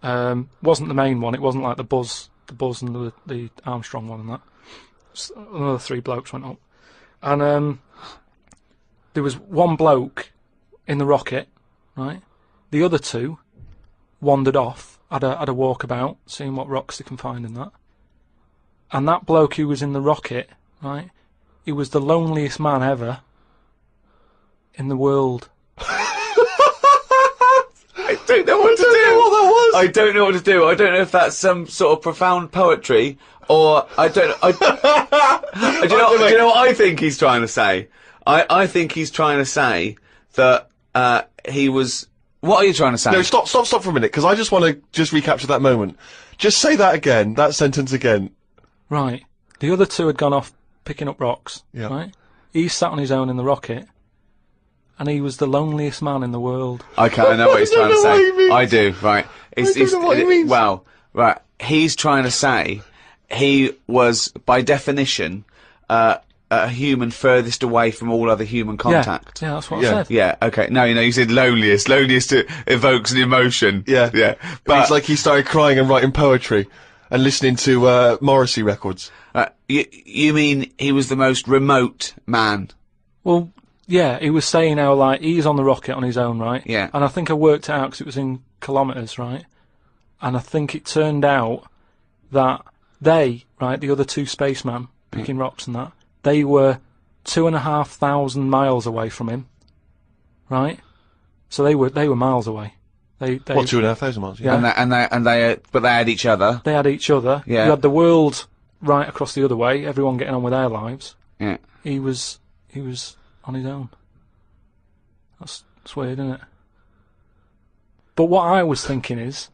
Wasn't the main one. It wasn't like the Buzz and the Armstrong one and that. another 3 blokes went up. And there was one bloke in the rocket, right? The other 2 wandered off, had a walkabout, seeing what rocks they can find in that. And that bloke who was in the rocket, right? He was the loneliest man ever in the world. I don't know what to do. What that was. I don't know what to do. I don't know if that's some sort of profound poetry, or I don't. Do you know what I think he's trying to say? I think he's trying to say that he was. What are you trying to say? No, stop for a minute, because I just want to just recapture that moment. Just say that again. That sentence again. Right. The other 2 had gone off picking up rocks. Yeah. Right. He sat on his own in the rocket. And he was the loneliest man in the world. Okay, I know what he's trying to say. I do, right. I don't know what he means. Well, right. He's trying to say he was, by definition, a human furthest away from all other human contact. Yeah, that's what I said. Yeah, okay. No, you said loneliest. Loneliest evokes an emotion. Yeah. Yeah. But it's like he started crying and writing poetry and listening to Morrissey records. You mean he was the most remote man? Well, yeah, he was saying how, like, he's on the rocket on his own, right? Yeah. And I think I worked it out because it was in kilometres, right? And I think it turned out that they, right, the other 2 spacemen picking rocks and that, they were 2,500 miles away from him, right? So they were miles away. They 2,500 miles? Yeah. But they had each other. They had each other. Yeah. You had the world right across the other way, everyone getting on with their lives. Yeah. He was on his own. That's weird, isn't it? But what I was thinking is,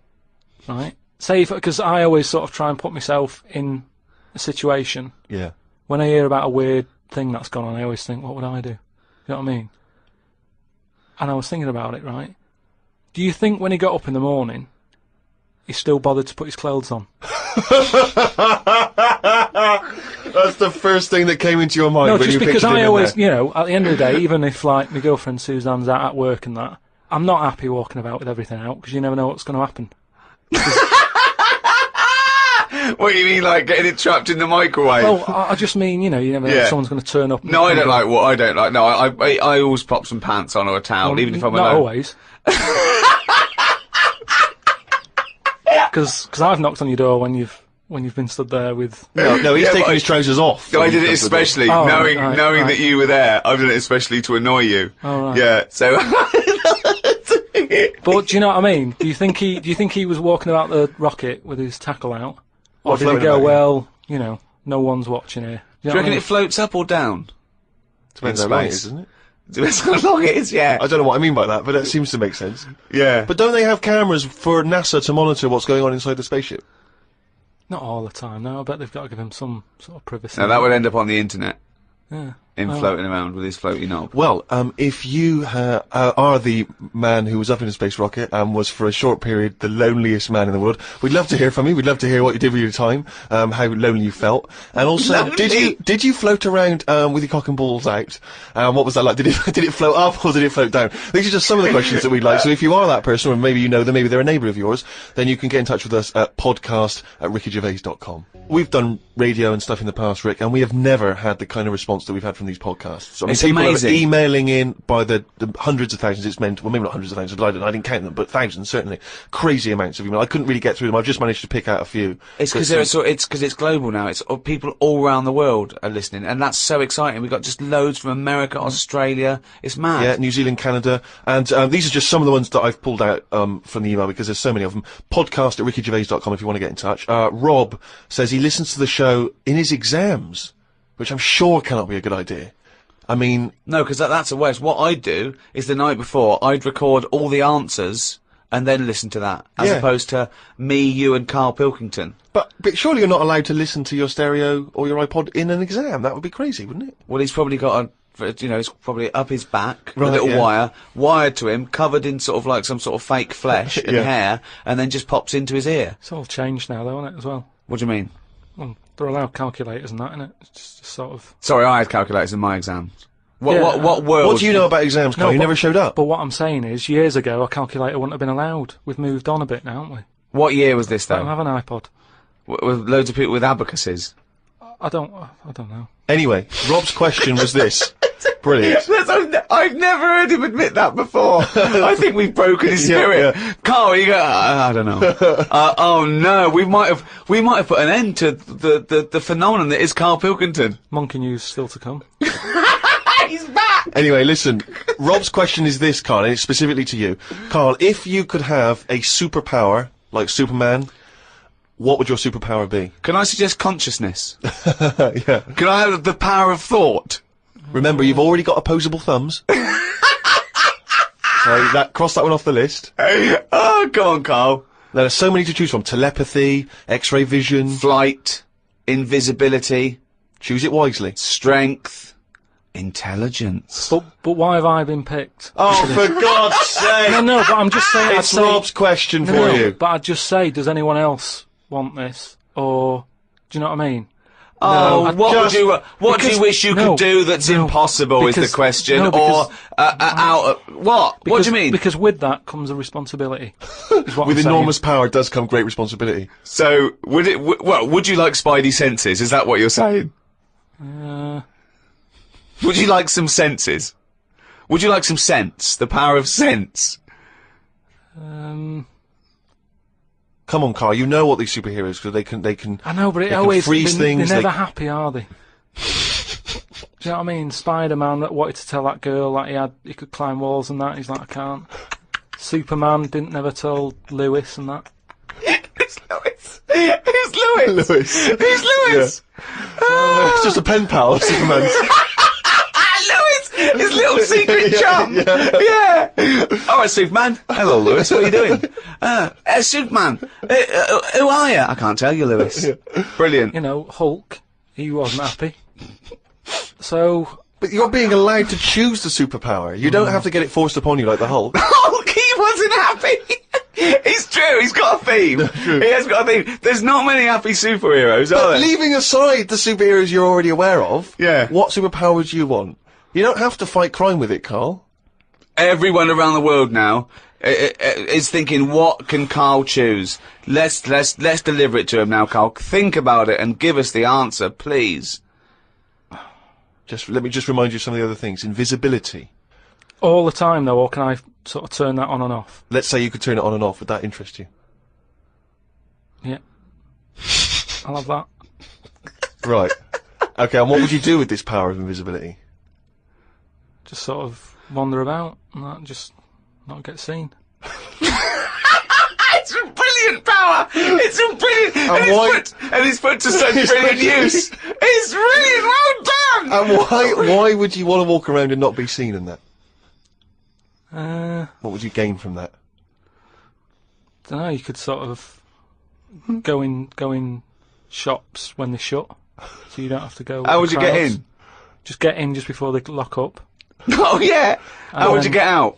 right, say, because I always sort of try and put myself in a situation. Yeah. When I hear about a weird thing that's gone on, I always think, what would I do? You know what I mean? And I was thinking about it, right? Do you think when he got up in the morning, he still bothered to put his clothes on? That's the first thing that came into your mind. No, when just you because pictured him I in always, there. you know, at the end of the day, even if, like, my girlfriend Suzanne's out at work and that, I'm not happy walking about with everything out, because you never know what's going to happen. What do you mean, like getting it trapped in the microwave? Well, I just mean, you know, you never know if someone's going to turn up. No, I don't like what I don't like. No, I always pop some pants on or a towel, even if I'm not alone. always. Because I've knocked on your door when you've been stood there with. No, he's taking his trousers off. I did it especially, knowing that you were there. I've done it especially to annoy you. Oh, right. Yeah, so. But do you know what I mean? Do you think he was walking about the rocket with his tackle out, or did he go, well, you know, no one's watching here? Do you reckon it floats up or down? Depends how long it is, doesn't it? Depends how long it is, yeah. I don't know what I mean by that, but it seems to make sense. Yeah. But don't they have cameras for NASA to monitor what's going on inside the spaceship? Not all the time, no. I bet they've got to give him some sort of privacy. No, that would end up on the internet. Yeah. Him floating around with his floaty knob. Well, if you are the man who was up in a space rocket and was for a short period the loneliest man in the world, we'd love to hear from you. We'd love to hear what you did with your time, how lonely you felt, and also did you float around with your cock and balls out? What was that like? Did it float up or did it float down? These are just some of the questions that we'd like. So if you are that person, or maybe you know them, maybe they're a neighbour of yours, then you can get in touch with us at podcast@rickygervais.com. We've done radio and stuff in the past, Rick, and we have never had the kind of response that we've had from these podcasts. I mean, it's people amazing. are emailing in by the hundreds of thousands. It's meant, well, maybe not hundreds of thousands, but I didn't count them, but thousands certainly. Crazy amounts of email. I couldn't really get through them. I've just managed to pick out a few. It's because it's global now. It's people all around the world are listening, and that's so exciting. We've got just loads from America, Australia. It's mad. Yeah, New Zealand, Canada, and these are just some of the ones that I've pulled out from the email because there's so many of them. Podcast@rickygervais.com if you want to get in touch. Rob says he listens to the show in his exams, which I'm sure cannot be a good idea. I mean... No, because that's a waste. What I'd do is the night before, I'd record all the answers and then listen to that, as opposed to me, you and Karl Pilkington. But surely you're not allowed to listen to your stereo or your iPod in an exam. That would be crazy, wouldn't it? Well, he's probably got it's probably up his back, a little wire, wired to him, covered in sort of like some sort of fake flesh and hair, and then just pops into his ear. It's all changed now, though, isn't it, as well? What do you mean? Well, they're allowed calculators and that, innit? It's just sort of... Sorry, I had calculators in my exams. What world... What do you know about exams, Carl? You never showed up. But what I'm saying is, years ago, a calculator wouldn't have been allowed. We've moved on a bit now, haven't we? What year was this, though? I don't have an iPod. With loads of people with abacuses? I don't know. Anyway, Rob's question was this. Brilliant. I've never heard him admit that before. I think we've broken his spirit. Yeah. Carl, you go, I don't know. Oh no, we might have put an end to the phenomenon that is Karl Pilkington. Monkey news still to come. He's back! Anyway, listen, Rob's question is this, Carl, and it's specifically to you. Carl, if you could have a superpower, like Superman, what would your superpower be? Can I suggest consciousness? Yeah. Can I have the power of thought? Remember, you've already got opposable thumbs. Cross that one off the list. Oh, go on, Carl. There are so many to choose from. Telepathy, X-ray vision. Flight, invisibility. Choose it wisely. Strength, intelligence. But why have I been picked? Oh, for God's sake! No, but I'm just saying. It's Rob's question for you. But I'd just say, does anyone else want this? Or, do you know what I mean? Oh, what do you wish you could do that's impossible is the question, what? What do you mean? Because with that comes a responsibility. With enormous power does come great responsibility. So, would you like spidey senses? Is that what you're saying? Would you like some senses? Would you like some sense? The power of sense? Come on, Carl. You know what these superheroes because they can. I know, but it always freeze things. They're never happy, are they? Do you know what I mean? Spider-Man that wanted to tell that girl that he could climb walls and that. He's like, I can't. Superman never told Lewis and that. Who's Lewis? Who's Lewis? Who's Lewis? Yeah. It's just a pen pal of Superman's. Lewis, his little secret chum. Yeah. All right, Superman. Hello, Lewis. What are you doing? Superman. Who are you? I can't tell you, Lewis. Brilliant. You know, Hulk. He wasn't happy. So. But you're being allowed to choose the superpower. You don't have to get it forced upon you like the Hulk. Hulk, he wasn't happy. It's true, he's got a theme. He has got a theme. There's not many happy superheroes, are there? Leaving aside the superheroes you're already aware of, what superpower would you want? You don't have to fight crime with it, Carl. Everyone around the world now is thinking, what can Carl choose? Let's deliver it to him now, Carl. Think about it and give us the answer, please. Let me just remind you of some of the other things. Invisibility. All the time, though, or can I sort of turn that on and off? Let's say you could turn it on and off. Would that interest you? Yeah. I'll have that. Right. Okay, and what would you do with this power of invisibility? Just sort of wander about and that, just not get seen. It's a brilliant power! It's a brilliant... And it's put to such brilliant use! It's brilliant! Well done! And why would you want to walk around and not be seen in that? What would you gain from that? Don't know, you could sort of go in shops when they shut, so you don't have to go. How would you get in? Just get in just before they lock up. Oh yeah! How would you get out?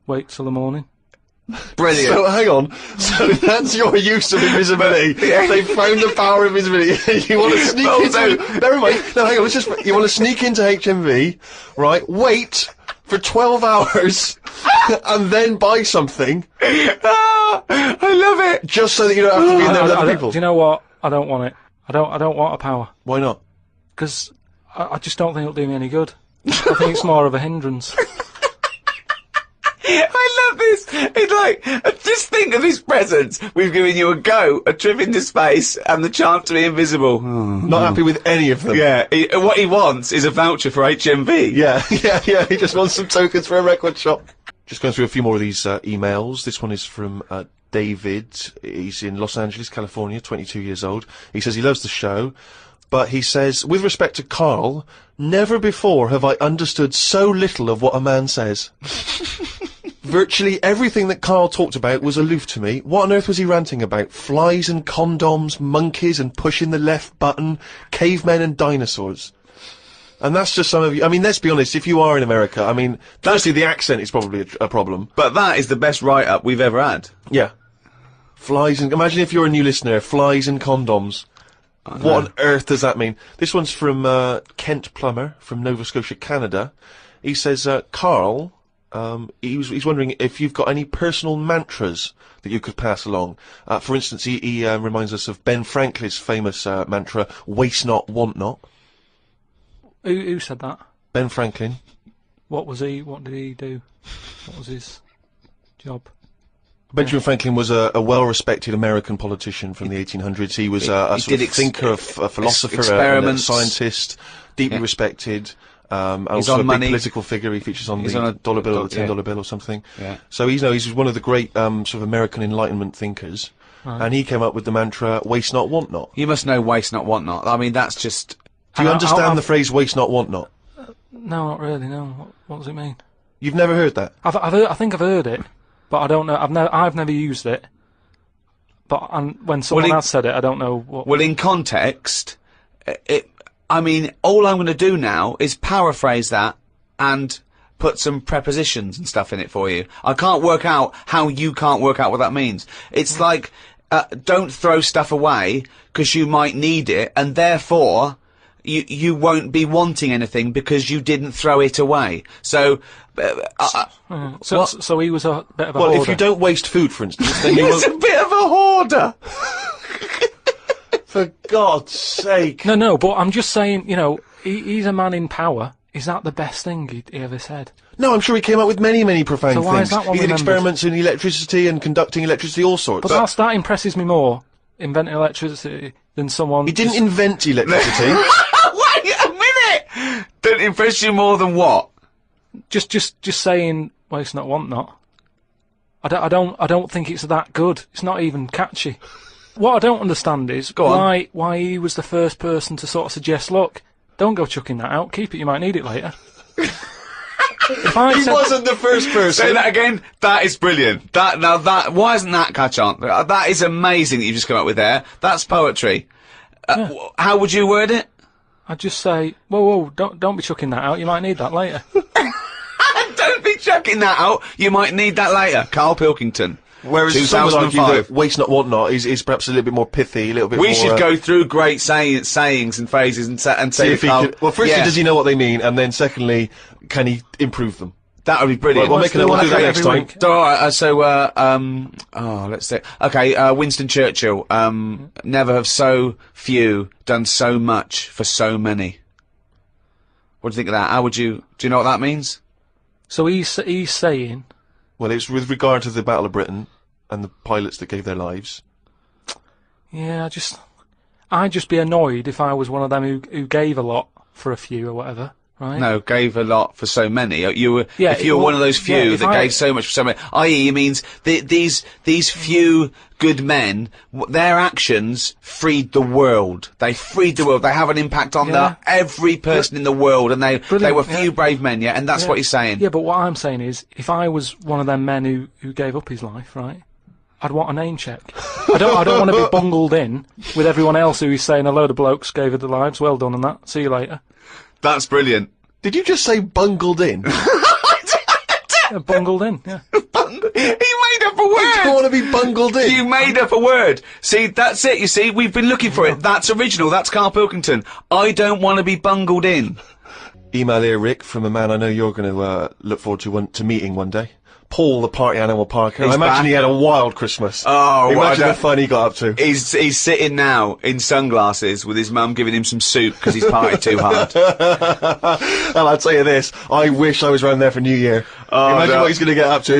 Wait till the morning. Brilliant. So hang on. So that's your use of invisibility. They found the power of invisibility. You want to sneak into... Never mind. No, hang on. You want to sneak into HMV, right? Wait for 12 hours and then buy something. I love it. Just so that you don't have to be in there with other people. Do you know what? I don't want it. I don't want a power. Why not? Because I just don't think it'll do me any good. I think it's more of a hindrance. I love this. It's like, just think of his presents. We've given you a trip into space, and the chance to be invisible. Not happy with any of them. Yeah, what he wants is a voucher for HMV. Yeah. He just wants some tokens for a record shop. Just going through a few more of these emails. This one is from David. He's in Los Angeles, California, 22 years old. He says he loves the show, but he says, with respect to Carl, never before have I understood so little of what a man says. Virtually everything that Carl talked about was aloof to me. What on earth was he ranting about? Flies and condoms, monkeys and pushing the left button, cavemen and dinosaurs. And that's just some of you. I mean, let's be honest, if you are in America, I mean, firstly, the accent is probably a problem. But that is the best write-up we've ever had. Yeah. Flies and... Imagine if you're a new listener, flies and condoms. What on earth does that mean? This one's from Kent Plummer from Nova Scotia, Canada. He says, Carl, He's wondering if you've got any personal mantras that you could pass along. For instance, he reminds us of Ben Franklin's famous mantra, "Waste not, want not." Who said that? Ben Franklin. What did he do? What was his job? Benjamin Franklin was a well-respected American politician from the 1800s. He was a sort of thinker, a philosopher, a scientist, deeply respected. Also a big political figure. He features on the dollar bill, or the $10 bill, or something. Yeah. So he's one of the great sort of American Enlightenment thinkers, and he came up with the mantra "Waste not, want not." You must know "waste not, want not." I mean, that's just. Do you understand the phrase "waste not, want not"? No, not really. No. What does it mean? You've never heard that? I think I've heard it, but I don't know. I've never used it. But when someone else said it, I don't know what. Well, in context, I mean, all I'm going to do now is paraphrase that and put some prepositions and stuff in it for you. I can't work out how you can't work out what that means. It's like, don't throw stuff away because you might need it, and therefore you won't be wanting anything because you didn't throw it away. So, so he was a bit of a hoarder. Well, if you don't waste food, for instance, then you He's a bit of a hoarder. For God's sake. No, but I'm just saying, he's a man in power. Is that the best thing he ever said? No, I'm sure he came up with many, many profane things. Why is that one he did experiments in electricity and conducting electricity, all sorts. But that impresses me more, inventing electricity, than someone... He didn't invent electricity. Wait a minute! Don't impress you more than what? Just saying, waste not, want not. I don't think it's that good. It's not even catchy. What I don't understand is why he was the first person to sort of suggest, look, don't go chucking that out, keep it, you might need it later. He wasn't the first person. Say that again. That is brilliant. Why isn't that catch on? That is amazing that you've just come up with there. That's poetry. How would you word it? I'd just say, whoa, don't be chucking that out, you might need that later. Don't be chucking that out, you might need that later. Karl Pilkington. Whereas some would argue that waste not, want not is perhaps a little bit more pithy, a little bit more... We should go through great sayings and phrases and say if he could, well, firstly, does he know what they mean? And then secondly, can he improve them? That would be brilliant. We'll do that next time. Alright, let's see. Okay, Winston Churchill. Never have so few done so much for so many. What do you think of that? Do you know what that means? So he's saying... Well, it's with regard to the Battle of Britain and the pilots that gave their lives. Yeah, I'd just be annoyed if I was one of them who gave a lot for a few or whatever, right? No, gave a lot for so many. If you were one of those few that gave so much for so many, i.e., it means these few good men, their actions freed the world. They freed the world. They have an impact on every person in the world, and they were few brave men, and that's what he's saying. Yeah, but what I'm saying is, if I was one of them men who gave up his life, right, I'd want a name check. I don't want to be bungled in with everyone else who is saying a load of blokes gave it their lives, well done and that, see you later. That's brilliant. Did you just say bungled in? Yeah, bungled in, yeah. He made up a word! I don't want to be bungled in. You made up a word. See, that's it, you see, we've been looking for it. That's original, that's Karl Pilkington. I don't want to be bungled in. Email here, Rick, from a man I know you're going to look forward to meeting one day. Paul, the party animal Parker. I imagine he had a wild Christmas. Oh, imagine the fun he got up to. He's sitting now in sunglasses with his mum giving him some soup because he's partied too hard. Well, I'll tell you this, I wish I was round there for New Year. Imagine what he's going to get up to.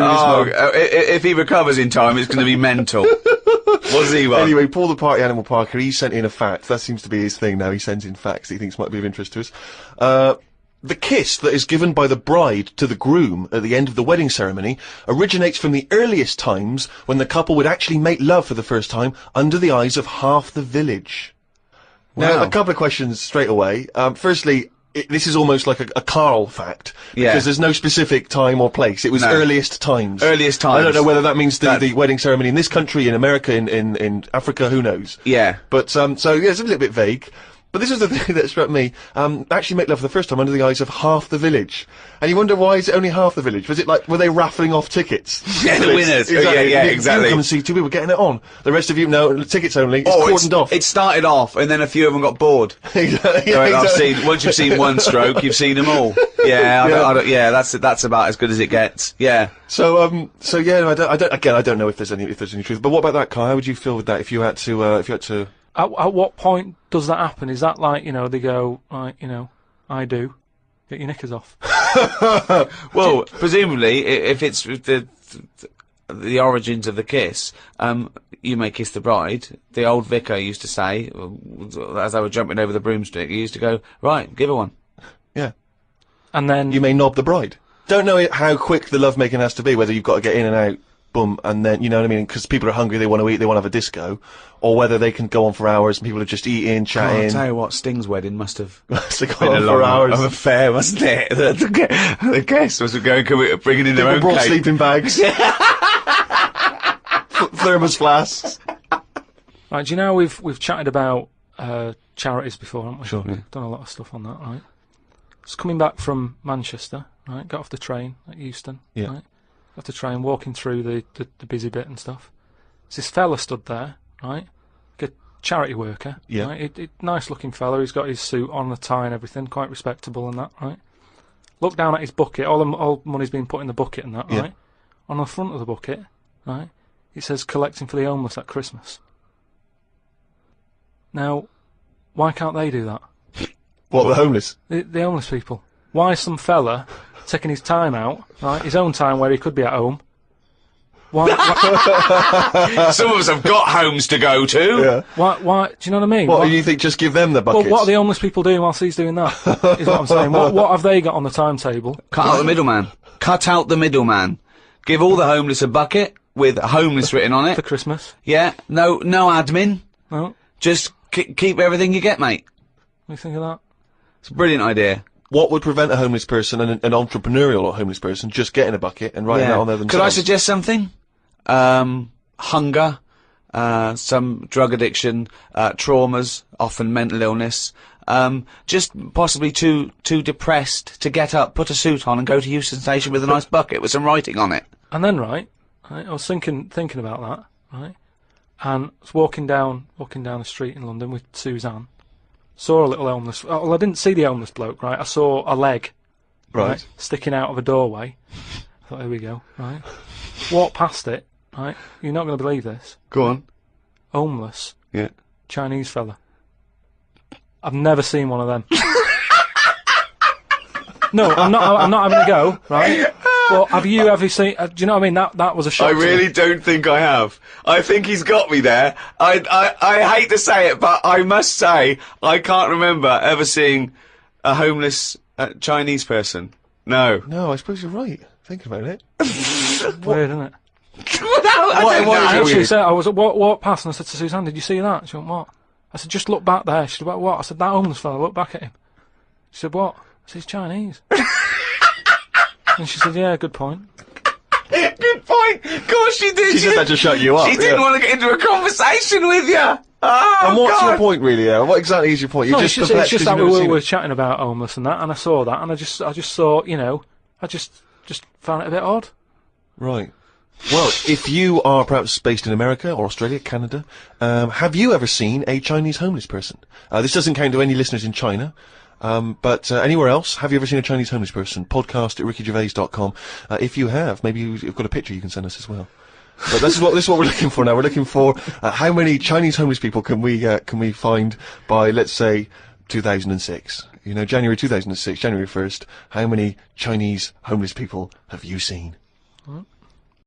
If he recovers in time, it's going to be mental. What's he want? Anyway, Paul, the party animal Parker, he sent in a fact. That seems to be his thing now. He sends in facts that he thinks might be of interest to us. The kiss that is given by the bride to the groom at the end of the wedding ceremony originates from the earliest times when the couple would actually make love for the first time under the eyes of half the village. Wow. Now, a couple of questions straight away. Firstly, this is almost like a Karl fact, because there's no specific time or place. It was earliest times. Earliest times. I don't know whether that means the wedding ceremony in this country, in America, in Africa, who knows. Yeah. But, so, yeah, it's a little bit vague. But this is the thing that struck me. Actually make love for the first time under the eyes of half the village. And you wonder, why is it only half the village? Was it like, were they raffling off tickets? Yeah, the winners. Exactly. Yeah, exactly. You come and see 2 people getting it on. The rest of you, no, tickets only. It's cordoned off. It started off, and then a few of them got bored. Exactly. So once you've seen one stroke, you've seen them all. Yeah, that's about as good as it gets. Yeah. So yeah, I don't know if there's any truth. But what about that, Kai? How would you feel with that if you had to? At what point does that happen? Is that like, they go, I do. Get your knickers off. Well, presumably, if it's the origins of the kiss, you may kiss the bride. The old vicar used to say, as they were jumping over the broomstick, he used to go, right, give her one. Yeah. And then... You may knob the bride. Don't know how quick the lovemaking has to be, whether you've got to get in and out, boom, and then, you know what I mean, because people are hungry, they want to eat, they want to have a disco, or whether they can go on for hours and people are just eating, chatting. I'll tell you what, Sting's wedding must have been a long hours of affair, wasn't it? The guests was bringing in their own brought cake. Sleeping bags. Thermos flasks. Right, do you know we've chatted about charities before, haven't we? Sure. Yeah. Done a lot of stuff on that, right? Just coming back from Manchester, right? Got off the train at Euston, yeah. Right? Got off the train, walking through the busy bit and stuff. There's this fella stood there, right? Like a charity worker, yeah. Right? Nice looking fella. He's got his suit on, the tie and everything, quite respectable and that, right? Look down at his bucket. All the money's been put in the bucket and that, yeah. Right? On the front of the bucket, right? It says collecting for the homeless at Christmas. Now, why can't they do that? What, the homeless? The homeless people. Why is some fella taking his time out, right? His own time where he could be at home. Why Some of us have got homes to go to. Yeah. Why? Do you know what I mean? What, do you think just give them the buckets? Well, what are the homeless people doing whilst he's doing that? Is what I'm saying. What have they got on the timetable? Cut out the middleman. Cut out the middleman. Give all the homeless a bucket with homeless written on it. For Christmas. Yeah. No admin. No. Just keep everything you get, mate. What do you think of that? It's a brilliant idea. What would prevent a homeless person, an entrepreneurial homeless person, just getting a bucket and writing that on there themselves? Could I suggest something? Hunger, some drug addiction, traumas, often mental illness, just possibly too depressed to get up, put a suit on and go to Euston Station with a nice bucket with some writing on it. And then, right, I was thinking about that, right, and I was walking down the street in London with Suzanne. Saw a little homeless. Well, I didn't see the homeless bloke, right? I saw a leg, right, sticking out of a doorway. I thought, here we go, right? Walked past it, right? You're not going to believe this. Go on. Homeless. Yeah. Chinese fella. I've never seen one of them. No, I'm not having a go, right? Well, have you ever seen? Do you know what I mean? That was a shock. I really don't think I have. I think he's got me there. I hate to say it, but I must say I can't remember ever seeing a homeless Chinese person. No. No, I suppose you're right. Thinking about it. Weird, isn't it? I was walked past and I said to Suzanne, "Did you see that?" She went, "What?" I said, "Just look back there." She said, "What?" I said, "That homeless fella. Look back at him." She said, "What?" I said, "He's Chinese." And she said, "Yeah, good point." Good point. Of course she did. She just had to shut you up. She didn't want to get into a conversation with you. Oh, and what's God. your point, really? What exactly is your point? You're No, just it's perplexed just 'cause that you've never we seen were it. chatting about homeless and that, and I saw that, and I just saw, I just found it a bit odd. Right. Well, if you are perhaps based in America or Australia, Canada, have you ever seen a Chinese homeless person? This doesn't count to any listeners in China. But anywhere else, have you ever seen a Chinese homeless person? Podcast at rickygervais.com. If you have, maybe you've got a picture you can send us as well. But this is what we're looking for now. We're looking for how many Chinese homeless people can we find by, let's say, 2006. January 2006, January 1st. How many Chinese homeless people have you seen?